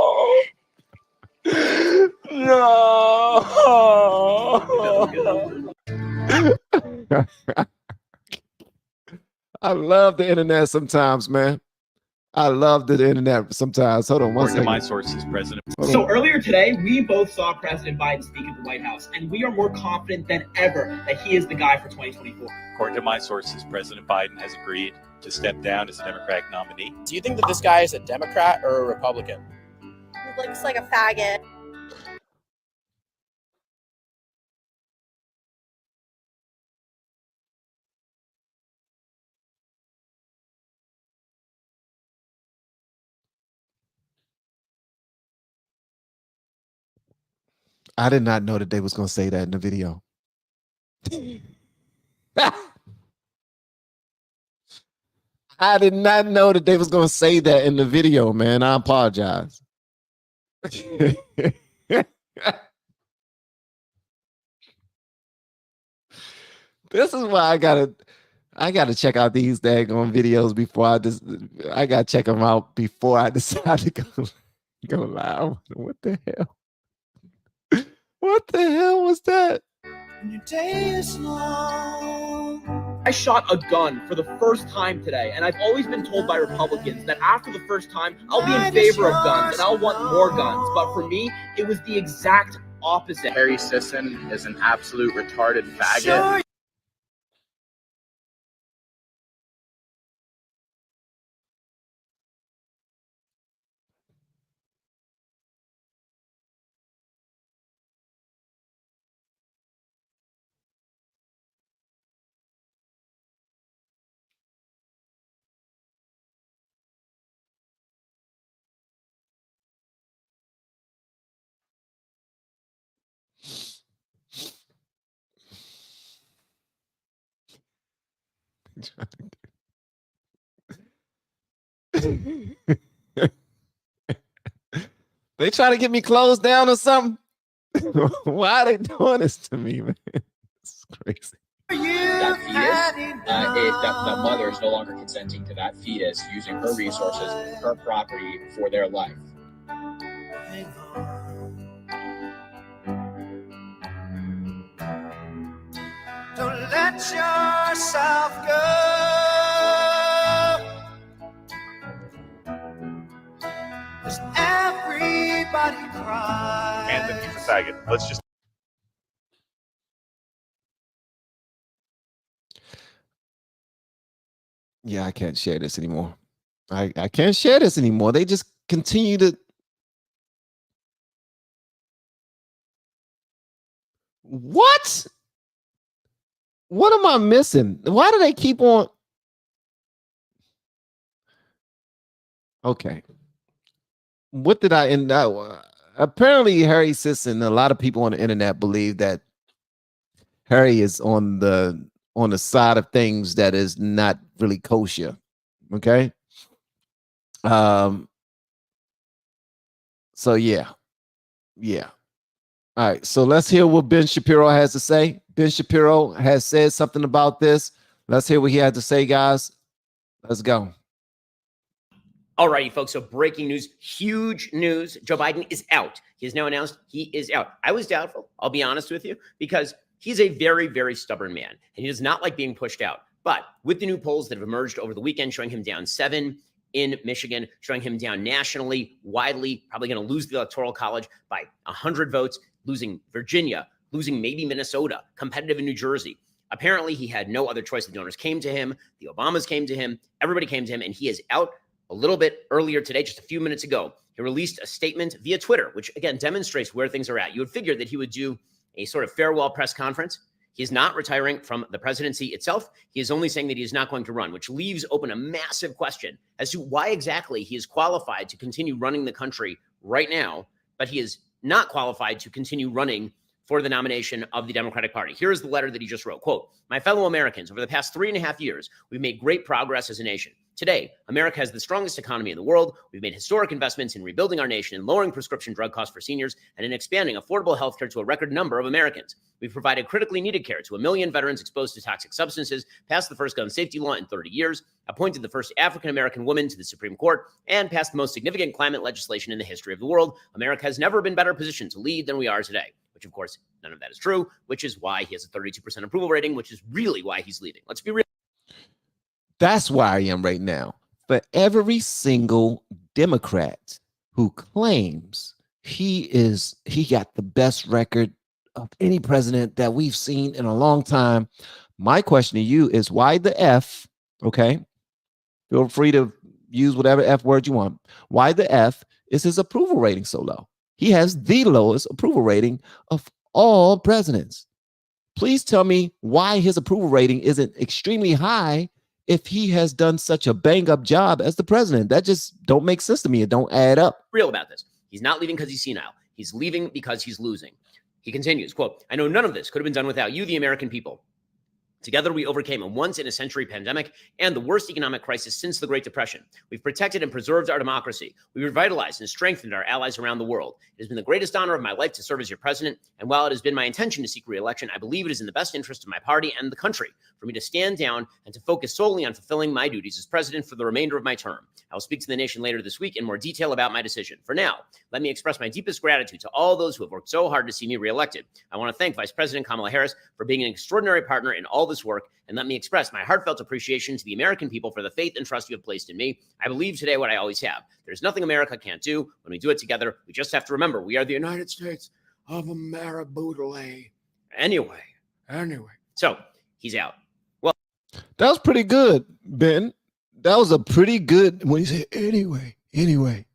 I love the internet sometimes, man. I love the internet sometimes. Hold on one second. My sources, President. So earlier today, we both saw President Biden speak at the White House, and we are more confident than ever that he is the guy for 2024. According to my sources, President Biden has agreed to step down as a Democratic nominee. Do you think that this guy is a Democrat or a Republican? He looks like a faggot. I did not know that they was going to say that in the video. I did not know that they was going to say that in the video, man. I apologize. This is why I gotta check out these daggone videos before I gotta check them out before I decide to go live. What the hell? What the hell was that? Your day is long. I shot a gun for the first time today, and I've always been told by Republicans that after the first time, I'll be in favor of guns and I'll want more guns. But for me, it was the exact opposite. Harry Sisson is an absolute retarded faggot. Sure. They trying to get me closed down or something? Why are they doing this to me, man? It's crazy. That fetus, the mother is no longer consenting to that fetus using her resources, her property for their life. Don't let yourself go. 'Cause everybody cries. And then he's a faggot. Let's just. Yeah, I can't share this anymore. I can't share this anymore. They just continue to. What? What am I missing? Why do they keep on? Okay. What did I end up? Apparently, Harry Sisson, a lot of people on the internet believe that Harry is on the side of things that is not really kosher. Okay. So yeah. All right. So let's hear what Ben Shapiro has to say. Ben Shapiro has said something about this. Let's hear what he had to say, guys. Let's go. Alrighty, folks. So breaking news, huge news. Joe Biden is out. He has now announced he is out. I was doubtful, I'll be honest with you, because he's a very, very stubborn man, and he does not like being pushed out. But with the new polls that have emerged over the weekend, showing him down 7 in Michigan, showing him down nationally, widely, probably going to lose the Electoral College by 100 votes, losing Virginia, losing maybe Minnesota, competitive in New Jersey. Apparently, he had no other choice. The donors came to him. The Obamas came to him. Everybody came to him, and he is out. A little bit earlier today, just a few minutes ago, he released a statement via Twitter, which again demonstrates where things are at. You would figure that he would do a sort of farewell press conference. He is not retiring from the presidency itself. He is only saying that he is not going to run, which leaves open a massive question as to why exactly he is qualified to continue running the country right now, but he is not qualified to continue running for the nomination of the Democratic Party. Here is the letter that he just wrote. Quote, "My fellow Americans, over the past 3.5 years, we've made great progress as a nation. Today, America has the strongest economy in the world. We've made historic investments in rebuilding our nation and lowering prescription drug costs for seniors and in expanding affordable health care to a record number of Americans. We've provided critically needed care to 1 million veterans exposed to toxic substances, passed the first gun safety law in 30 years, appointed the first African-American woman to the Supreme Court, and passed the most significant climate legislation in the history of the world. America has never been better positioned to lead than we are today." Which, of course, none of that is true, which is why he has a 32% approval rating, which is really why he's leaving. Let's be real. That's where I am right now. For every single Democrat who claims he got the best record of any president that we've seen in a long time, my question to you is why the F, okay? Feel free to use whatever F word you want. Why the F is his approval rating so low? He has the lowest approval rating of all presidents. Please tell me why his approval rating isn't extremely high if he has done such a bang-up job as the president. That just don't make sense to me. It don't add up. Real about this. He's not leaving because he's senile. He's leaving because he's losing. He continues, quote, I know none of this could have been done without you, the American people. Together, we overcame a once-in-a-century pandemic and the worst economic crisis since the Great Depression. We've protected and preserved our democracy. We revitalized and strengthened our allies around the world. It has been the greatest honor of my life to serve as your president, and while it has been my intention to seek re-election, I believe it is in the best interest of my party and the country for me to stand down and to focus solely on fulfilling my duties as president for the remainder of my term. I will speak to the nation later this week in more detail about my decision. For now, let me express my deepest gratitude to all those who have worked so hard to see me reelected. I want to thank Vice President Kamala Harris for being an extraordinary partner in all this work, and let me express my heartfelt appreciation to the American people for the faith and trust you have placed in me. I believe today what I always have. There's nothing America can't do. When we do it together, we just have to remember we are the United States of America. Anyway. So he's out. Well, that was pretty good, Ben. That was a pretty good when he said anyway.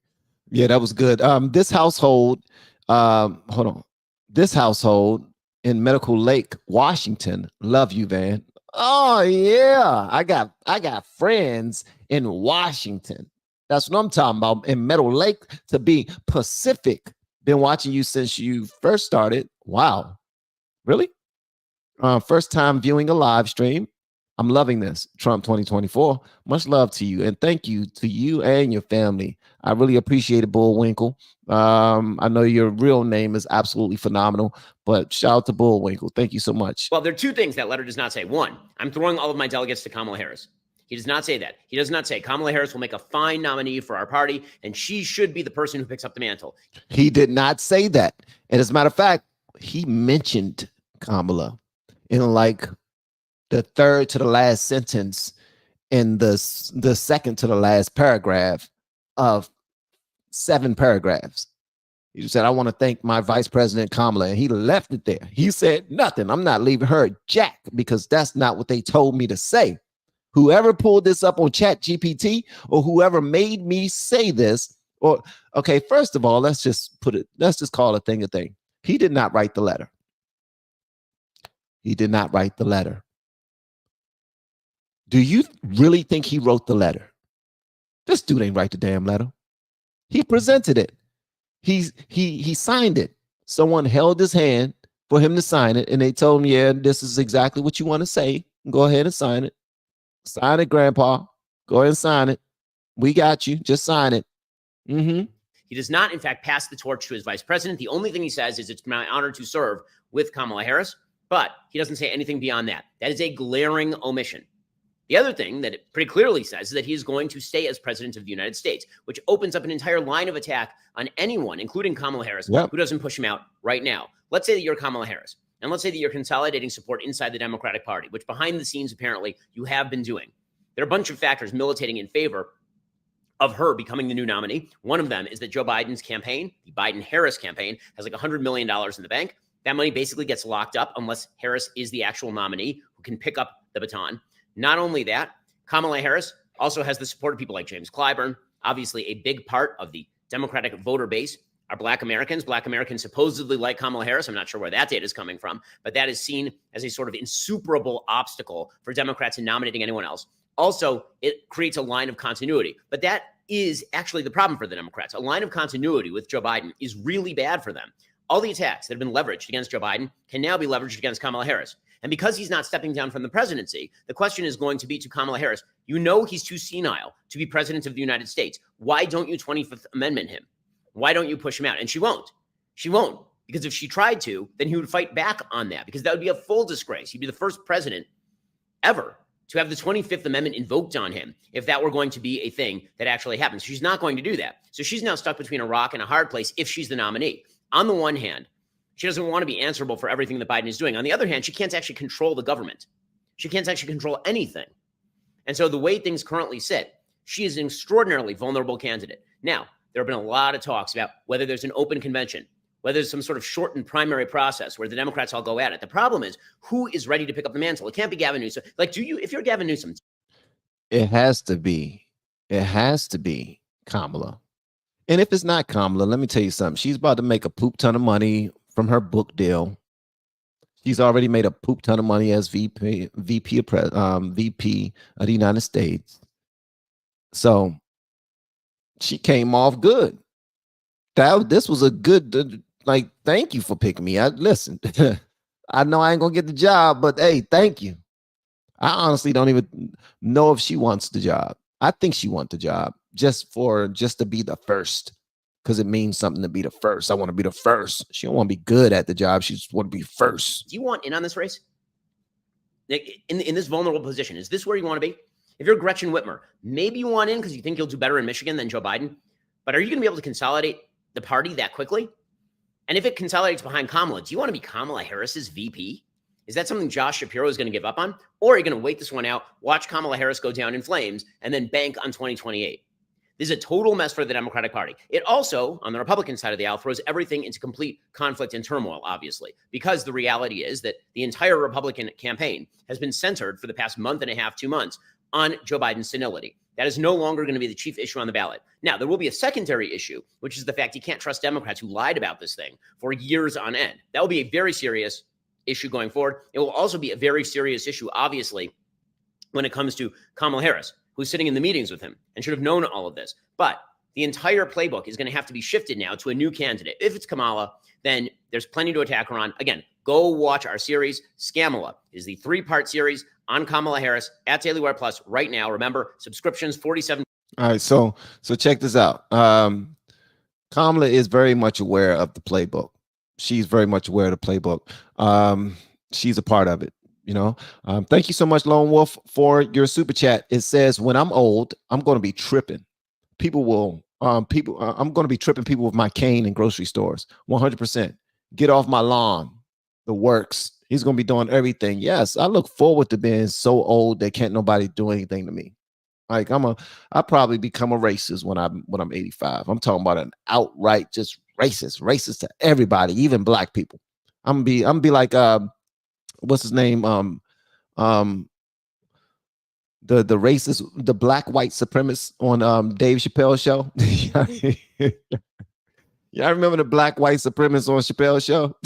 Yeah, that was good. This household, hold on. This household in Medical Lake, Washington. Love you, Van. Oh yeah, I got friends in Washington. That's what I'm talking about. In Meadow Lake, to be Pacific. Been watching you since you first started. Wow, really? First time viewing a live stream. I'm loving this. Trump 2024. Much love to you, and thank you to you and your family. I really appreciate it, Bullwinkle. I know your real name is absolutely phenomenal, but shout out to Bullwinkle. Thank you so much. Well, there are two things that letter does not say. One, I'm throwing all of my delegates to Kamala Harris. He does not say that. He does not say Kamala Harris will make a fine nominee for our party, and she should be the person who picks up the mantle. He did not say that. And as a matter of fact, he mentioned Kamala in like the third to the last sentence in the second to the last paragraph of 7 paragraphs. He said, I want to thank my Vice President Kamala. And he left it there. He said nothing. I'm not leaving her jack because that's not what they told me to say. Whoever pulled this up on Chat GPT or whoever made me say this, or okay, first of all, let's just call a thing a thing. He did not write the letter. He did not write the letter. Do you really think he wrote the letter? This dude ain't write the damn letter. He presented it. He signed it. Someone held his hand for him to sign it, and they told him, yeah, this is exactly what you want to say. Go ahead and sign it. Sign it, Grandpa. Go ahead and sign it. We got you. Just sign it. He does not, in fact, pass the torch to his vice president. The only thing he says is it's my honor to serve with Kamala Harris, but he doesn't say anything beyond that. That is a glaring omission. The other thing that it pretty clearly says is that he is going to stay as president of the United States, which opens up an entire line of attack on anyone, including Kamala Harris, who doesn't push him out right now. Let's say that you're Kamala Harris, and let's say that you're consolidating support inside the Democratic Party, which behind the scenes, apparently, you have been doing. There are a bunch of factors militating in favor of her becoming the new nominee. One of them is that Joe Biden's campaign, the Biden-Harris campaign, has like $100 million in the bank. That money basically gets locked up unless Harris is the actual nominee who can pick up the baton. Not only that, Kamala Harris also has the support of people like James Clyburn. Obviously, a big part of the Democratic voter base are Black Americans. Black Americans supposedly like Kamala Harris. I'm not sure where that data is coming from, but that is seen as a sort of insuperable obstacle for Democrats in nominating anyone else. Also, it creates a line of continuity, but that is actually the problem for the Democrats. A line of continuity with Joe Biden is really bad for them. All the attacks that have been leveraged against Joe Biden can now be leveraged against Kamala Harris. And because he's not stepping down from the presidency, the question is going to be to Kamala Harris, you know he's too senile to be president of the United States. Why don't you 25th Amendment him? Why don't you push him out? And she won't. She won't. Because if she tried to, then he would fight back on that, because that would be a full disgrace. He'd be the first president ever to have the 25th Amendment invoked on him if that were going to be a thing that actually happens. She's not going to do that. So she's now stuck between a rock and a hard place if she's the nominee. On the one hand, she doesn't want to be answerable for everything that Biden is doing. On the other hand, she can't actually control the government. She can't actually control anything. And so the way things currently sit, she is an extraordinarily vulnerable candidate. Now, there have been a lot of talks about whether there's an open convention, whether there's some sort of shortened primary process where the Democrats all go at it. The problem is, who is ready to pick up the mantle? It can't be Gavin Newsom. Like, if you're Gavin Newsom. It has to be Kamala. And if it's not Kamala, let me tell you something. She's about to make a poop ton of money from her book deal. She's already made a poop ton of money as VP of the United States. So she came off good. This was a good like, thank you for picking me. Listen, I know I ain't gonna get the job, but hey, thank you. I honestly don't even know if she wants the job. I think she wants the job just to be the first, because it means something to be the first. I want to be the first. She don't want to be good at the job. She just want to be first. Do you want in on this race? In this vulnerable position, is this where you want to be? If you're Gretchen Whitmer, maybe you want in because you think you'll do better in Michigan than Joe Biden. But are you going to be able to consolidate the party that quickly? And if it consolidates behind Kamala, do you want to be Kamala Harris's VP? Is that something Josh Shapiro is going to give up on? Or are you going to wait this one out, watch Kamala Harris go down in flames, and then bank on 2028? This is a total mess for the Democratic Party. It also, on the Republican side of the aisle, throws everything into complete conflict and turmoil, obviously, because the reality is that the entire Republican campaign has been centered for the past month and a half, 2 months, on Joe Biden's senility. That is no longer going to be the chief issue on the ballot. Now, there will be a secondary issue, which is the fact you can't trust Democrats who lied about this thing for years on end. That will be a very serious issue going forward. It will also be a very serious issue, obviously, when it comes to Kamala Harris, who's sitting in the meetings with him and should have known all of this. But the entire playbook is going to have to be shifted now to a new candidate. If it's Kamala, then there's plenty to attack her on. Again, go watch our series. Scamala is the 3-part series on Kamala Harris at Daily Wire Plus right now. Remember, subscriptions $47. All right, so check this out. Kamala is very much aware of the playbook. She's very much aware of the playbook. She's a part of it. You know, thank you so much, Lone Wolf, for your super chat. It says, when I'm old, I'm going to be tripping. I'm going to be tripping people with my cane in grocery stores. 100%. Get off my lawn. The works. He's going to be doing everything. Yes, I look forward to being so old that can't nobody do anything to me. Like I'll probably become a racist when I'm 85. I'm talking about an outright just racist to everybody, even black people. I'm gonna be like what's his name? The racist, the black white supremacist on Dave Chappelle's show. Y'all remember the black white supremacist on Chappelle's show?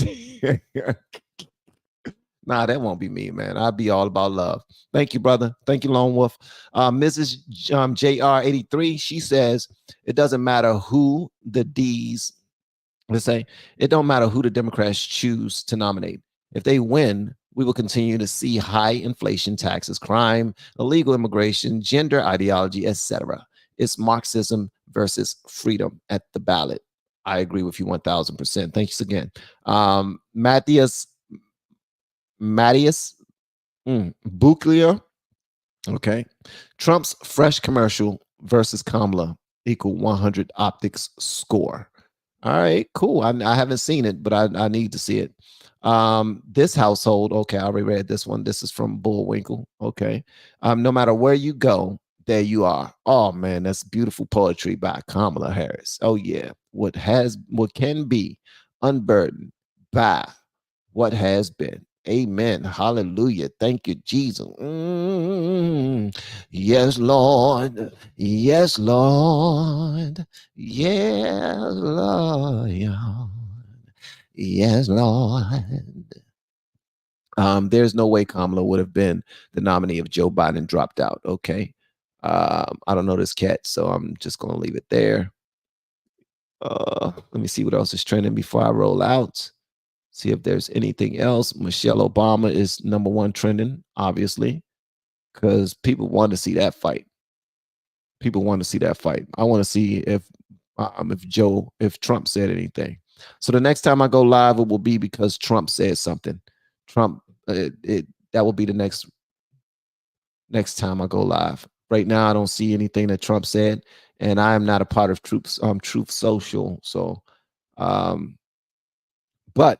Nah, that won't be me, man. I'll be all about love. Thank you, brother. Thank you, Lone Wolf. Mrs. JR83, she says, it doesn't matter who the D's, let's say, it don't matter who the Democrats choose to nominate. If they win, we will continue to see high inflation, taxes, crime, illegal immigration, gender ideology, etc. It's Marxism versus freedom at the ballot. I agree with you 1000%. Thanks again. Matthias Buclier. Okay. Trump's fresh commercial versus Kamala equal 100 optics score. All right, cool. I haven't seen it, but I need to see it. This household, okay, I already read this one. This is from Bullwinkle. Okay. No matter where you go, there you are. Oh man, that's beautiful poetry by Kamala Harris. Oh yeah. What can be unburdened by what has been. Amen. Hallelujah. Thank you, Jesus. Yes, Lord. Yes, Lord. Yes, Lord. Yes, Lord. There's no way Kamala would have been the nominee if Joe Biden dropped out. Okay. I don't know this cat, so I'm just going to leave it there. Let me see what else is trending before I roll out. See if there's anything else. Michelle Obama is #1 trending, obviously, because people want to see that fight. People want to see that fight. I want to see if Trump said anything. So the next time I go live, it will be because Trump said something. Trump, that will be the next time I go live. Right now, I don't see anything that Trump said, and I am not a part of Truth Social. So, but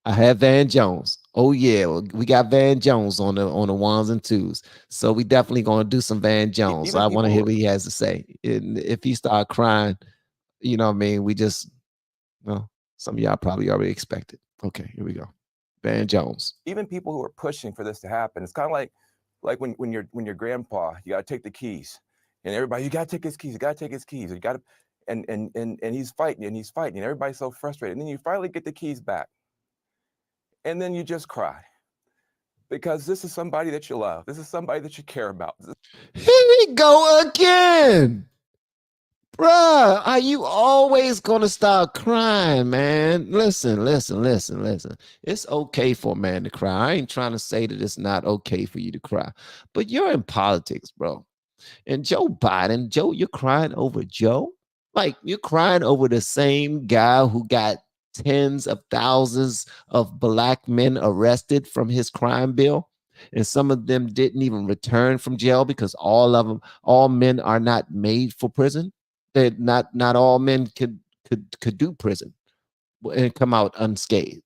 I have Van Jones. Oh yeah, we got Van Jones on the ones and twos. So we definitely gonna do some Van Jones. So I want to hear what he has to say. And if he start crying, you know what I mean. We just, well, some of y'all probably already expected. Okay, here we go. Van Jones. Even people who are pushing for this to happen, it's kind of like when your grandpa, you gotta take the keys, and everybody, you gotta take his keys, you gotta take his keys, you gotta, and he's fighting and everybody's so frustrated, and then you finally get the keys back. And then you just cry because this is somebody that you love. This is somebody that you care about. Here we go again. Bruh, are you always gonna start crying, man? Listen. It's okay for a man to cry. I ain't trying to say that it's not okay for you to cry, but you're in politics, bro. And Joe Biden, Joe, you're crying over Joe? Like you're crying over the same guy who got tens of thousands of black men arrested from his crime bill. And some of them didn't even return from jail because all men are not made for prison. That not all men could do prison and come out unscathed.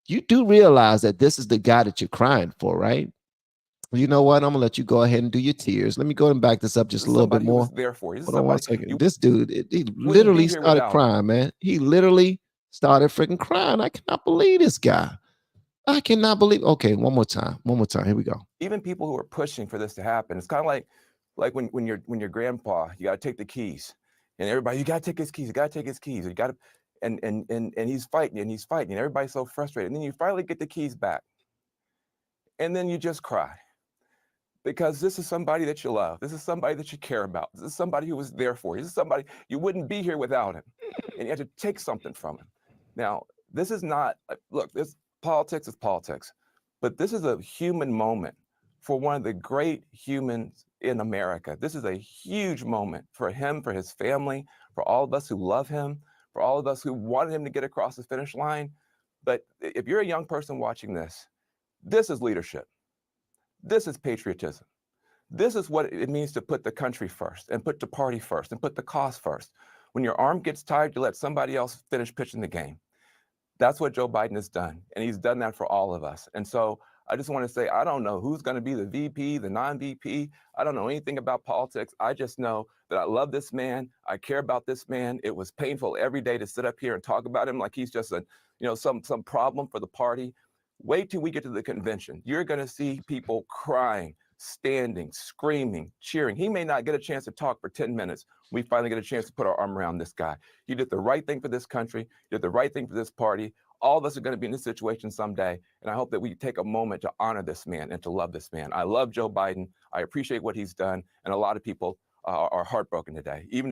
You do realize that this is the guy that you're crying for, right? You know what? I'm gonna let you go ahead and do your tears. Let me go and back this up just a little bit Somebody who more. was there for you. This is Hold on one somebody second. you This dude, he wouldn't literally be here started without him. crying, man. He literally started freaking crying. I cannot believe this guy. I cannot believe. Okay, one more time. Here we go. Even people who are pushing for this to happen. It's kind of like when your grandpa, you got to take the keys, and everybody, you got to take his keys. You got to take his keys. You got to, and he's fighting and he's fighting, and everybody's so frustrated. And then you finally get the keys back, and then you just cry. Because this is somebody that you love. This is somebody that you care about. This is somebody who was there for you. This is somebody you wouldn't be here without him. And you had to take something from him. Now, this is not, look, this politics is politics, but this is a human moment for one of the great humans in America. This is a huge moment for him, for his family, for all of us who love him, for all of us who wanted him to get across the finish line. But if you're a young person watching this, this is leadership. This is patriotism. This is what it means to put the country first and put the party first and put the cause first. When your arm gets tired, you let somebody else finish pitching the game. That's what Joe Biden has done. And he's done that for all of us. And so I just want to say, I don't know who's going to be the VP, the non-VP. I don't know anything about politics. I just know that I love this man. I care about this man. It was painful every day to sit up here and talk about him like he's just some problem for the party. Wait till we get to the convention. You're going to see people crying, standing, screaming, cheering. He may not get a chance to talk for 10 minutes. We finally get a chance to put our arm around this guy. You did the right thing for this country. You did the right thing for this party. All of us are going to be in this situation someday. And I hope that we take a moment to honor this man and to love this man. I love Joe Biden. I appreciate what he's done. And a lot of people are heartbroken today. Even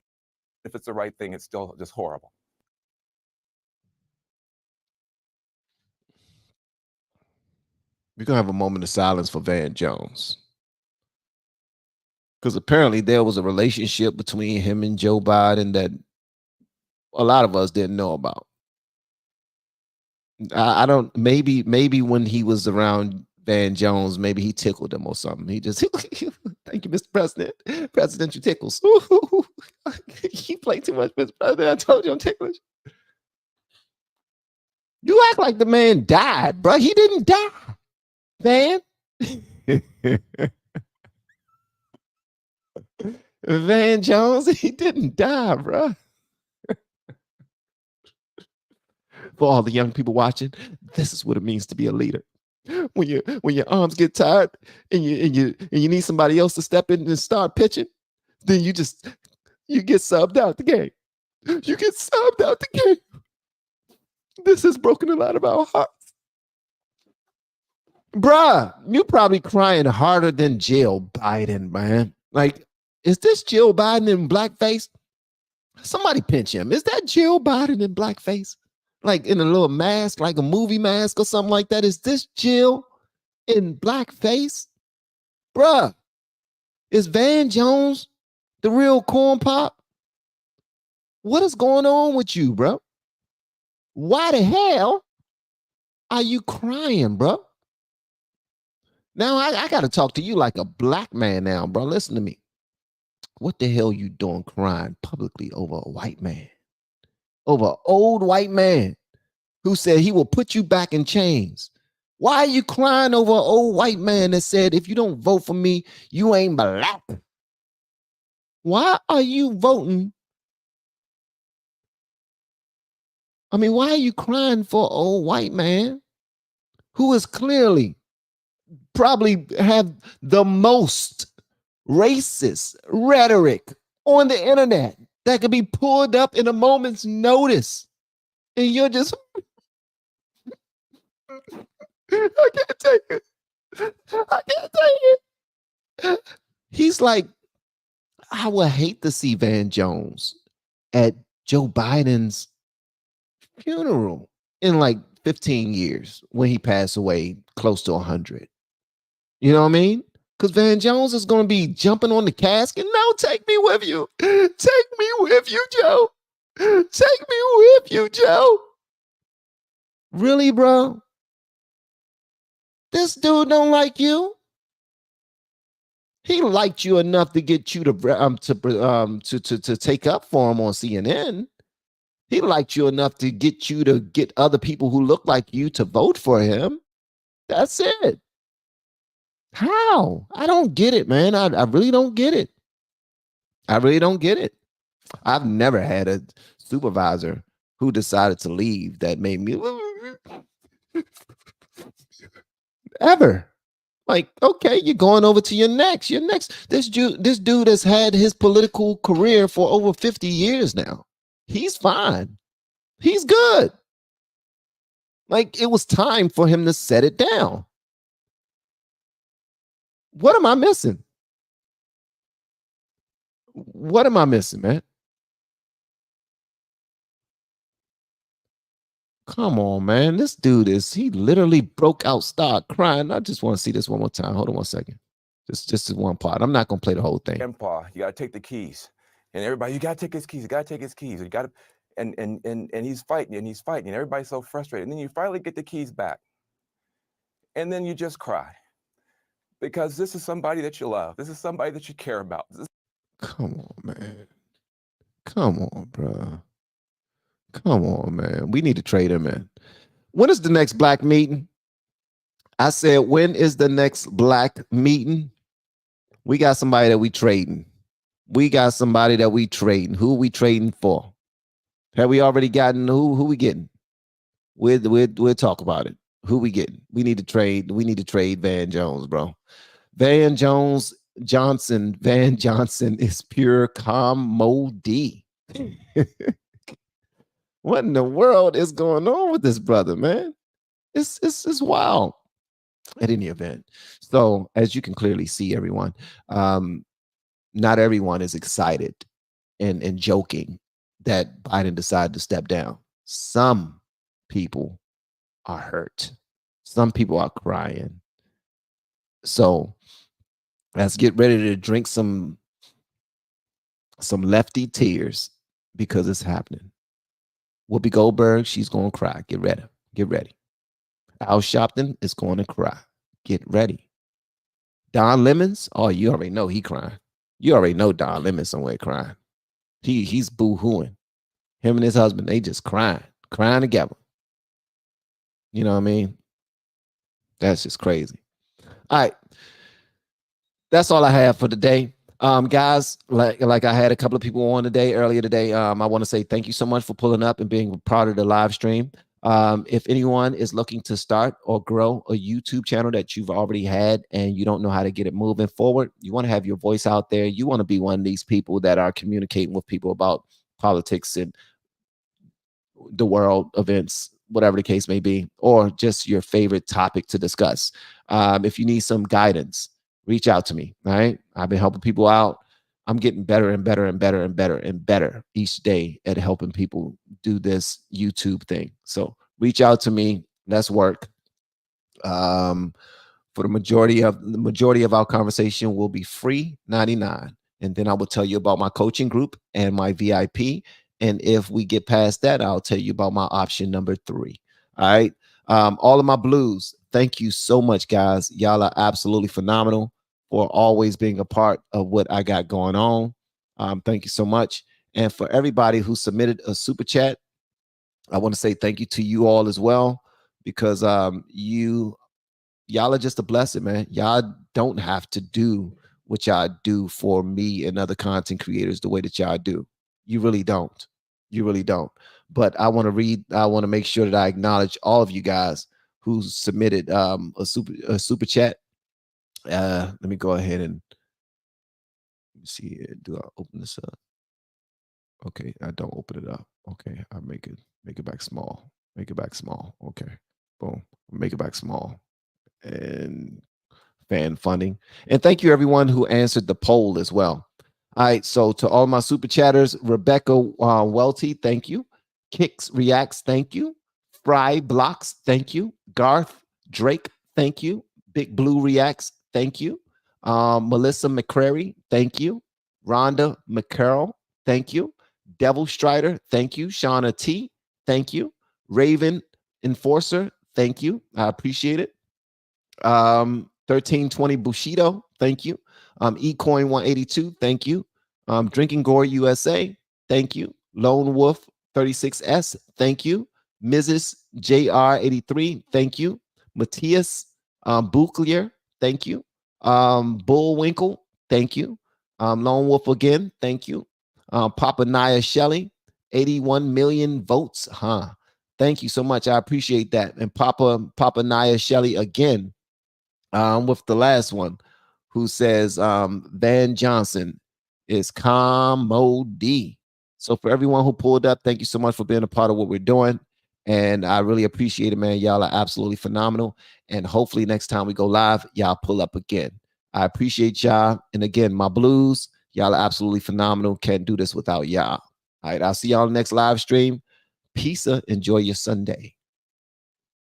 if it's the right thing, it's still just horrible. We're going to have a moment of silence for Van Jones. Because apparently there was a relationship between him and Joe Biden that a lot of us didn't know about. I don't, maybe when he was around Van Jones, maybe he tickled him or something. He just, thank you, Mr. President. Presidential tickles. You play too much, Mr. President. I told you I'm ticklish. You act like the man died, bro. He didn't die. Van. Van Jones, he didn't die, bro. For all the young people watching, this is what it means to be a leader. When your arms get tired and you need somebody else to step in and start pitching, then you get subbed out the game. You get subbed out the game. This has broken a lot of our hearts. Bruh, you probably crying harder than Jill Biden, man. Like, is this Jill Biden in blackface? Somebody pinch him. Is that Jill Biden in blackface? Like in a little mask, like a movie mask or something like that? Is this Jill in blackface? Bruh, is Van Jones the real corn pop? What is going on with you, bro? Why the hell are you crying, bro? Now, I got to talk to you like a black man now, bro. Listen to me. What the hell you doing crying publicly over a white man? Over an old white man who said he will put you back in chains. Why are you crying over an old white man that said, if you don't vote for me, you ain't black? Why are you voting? I mean, why are you crying for an old white man who is clearly probably have the most racist rhetoric on the internet that could be pulled up in a moment's notice? And you're just, I can't take it. I can't take it. He's like, I would hate to see Van Jones at Joe Biden's funeral in like 15 years when he passed away close to 100. You know what I mean? Because Van Jones is going to be jumping on the casket. No, take me with you. Take me with you, Joe. Take me with you, Joe. Really, bro? This dude don't like you. He liked you enough to get you to take up for him on CNN. He liked you enough to get other people who look like you to vote for him. That's it. How? I don't get it, man. I really don't get it. I really don't get it. I've never had a supervisor who decided to leave that made me ever. Like, okay, you're going over to your next. This dude has had his political career for over 50 years now. He's fine. He's good. Like, it was time for him to set it down. What am I missing? What am I missing, man? Come on, man. This dude he literally broke out, start crying. I just want to see this one more time. Hold on one second. Just this one part. I'm not going to play the whole thing. Grandpa, you got to take the keys. And everybody, you got to take his keys. You got to take his keys. You got to, and he's fighting and he's fighting. And everybody's so frustrated. And then you finally get the keys back. And then you just cry. Because this is somebody that you love. This is somebody that you care about. Come on, man. Come on, bro. Come on, man. We need to trade him in. When is the next black meeting? I said, when is the next black meeting? We got somebody that we trading. We got somebody that we trading. Who are we trading for? Have we already gotten who we getting? We'll talk about it. Who we getting? We need to trade. We need to trade Van Jones, bro. Van Johnson is pure commodity. What in the world is going on with this brother, man? It's wild. At any event, so as you can clearly see, everyone, not everyone is excited and joking that Biden decided to step down. Some people are hurt. Some people are crying. So let's get ready to drink some lefty tears because it's happening. Whoopi Goldberg, she's going to cry. Get ready. Get ready. Al Sharpton is going to cry. Get ready. Don Lemons, oh, you already know he crying. You already know Don Lemons somewhere crying. He's boo-hooing. Him and his husband, they just crying together. You know what I mean? That's just crazy. All right. That's all I have for today. Guys, like I had a couple of people on earlier today. I want to say thank you so much for pulling up and being part of the live stream. If anyone is looking to start or grow a YouTube channel that you've already had and you don't know how to get it moving forward, you want to have your voice out there. You want to be one of these people that are communicating with people about politics and the world, events, whatever the case may be, or just your favorite topic to discuss. If you need some guidance, reach out to me. All right. I've been helping people out. I'm getting better and better and better and better and better each day at helping people do this YouTube thing. So reach out to me. Let's work. For the majority of our conversation will be free $99. And then I will tell you about my coaching group and my VIP. And if we get past that, I'll tell you about my option number 3. All right. All of my blues. Thank you so much, guys. Y'all are absolutely phenomenal for always being a part of what I got going on. Thank you so much. And for everybody who submitted a super chat, I want to say thank you to you all as well, because y'all are just a blessing, man. Y'all don't have to do what y'all do for me and other content creators the way that y'all do. You really don't. You really don't. But I want to make sure that I acknowledge all of you guys who submitted a super chat. Let me go ahead and see here. Do I open this up? Okay, I don't open it up. Okay, I make it back small. Make it back small. Okay, boom. Make it back small. And fan funding. And thank you everyone who answered the poll as well. All right, so to all my super chatters, Rebecca Welty, thank you. Kicks Reacts, thank you. Fry Blocks, thank you. Garth Drake, thank you. Big Blue Reacts, thank you. Melissa McCrary, thank you. Rhonda McCarroll, thank you. Devil Strider, thank you. Shauna T, thank you. Raven Enforcer, thank you. I appreciate it. 1320 Bushido, thank you. Ecoin 182, thank you. Drinking Gore USA, thank you. Lone Wolf 36S, thank you. Mrs. JR83, thank you. Matthias Buchlier, thank you. Bullwinkle, thank you. Lone Wolf again, thank you. Papa Naya Shelley, 81 million votes, huh? Thank you so much. I appreciate that. And Papa Naya Shelley again, with the last one, who says Van Johnson is Commody. So for everyone who pulled up, thank you so much for being a part of what we're doing. And I really appreciate it, man. Y'all are absolutely phenomenal. And hopefully next time we go live, y'all pull up again. I appreciate y'all. And again, my blues, y'all are absolutely phenomenal. Can't do this without y'all. All right, I'll see y'all next live stream. Peace. Enjoy your Sunday.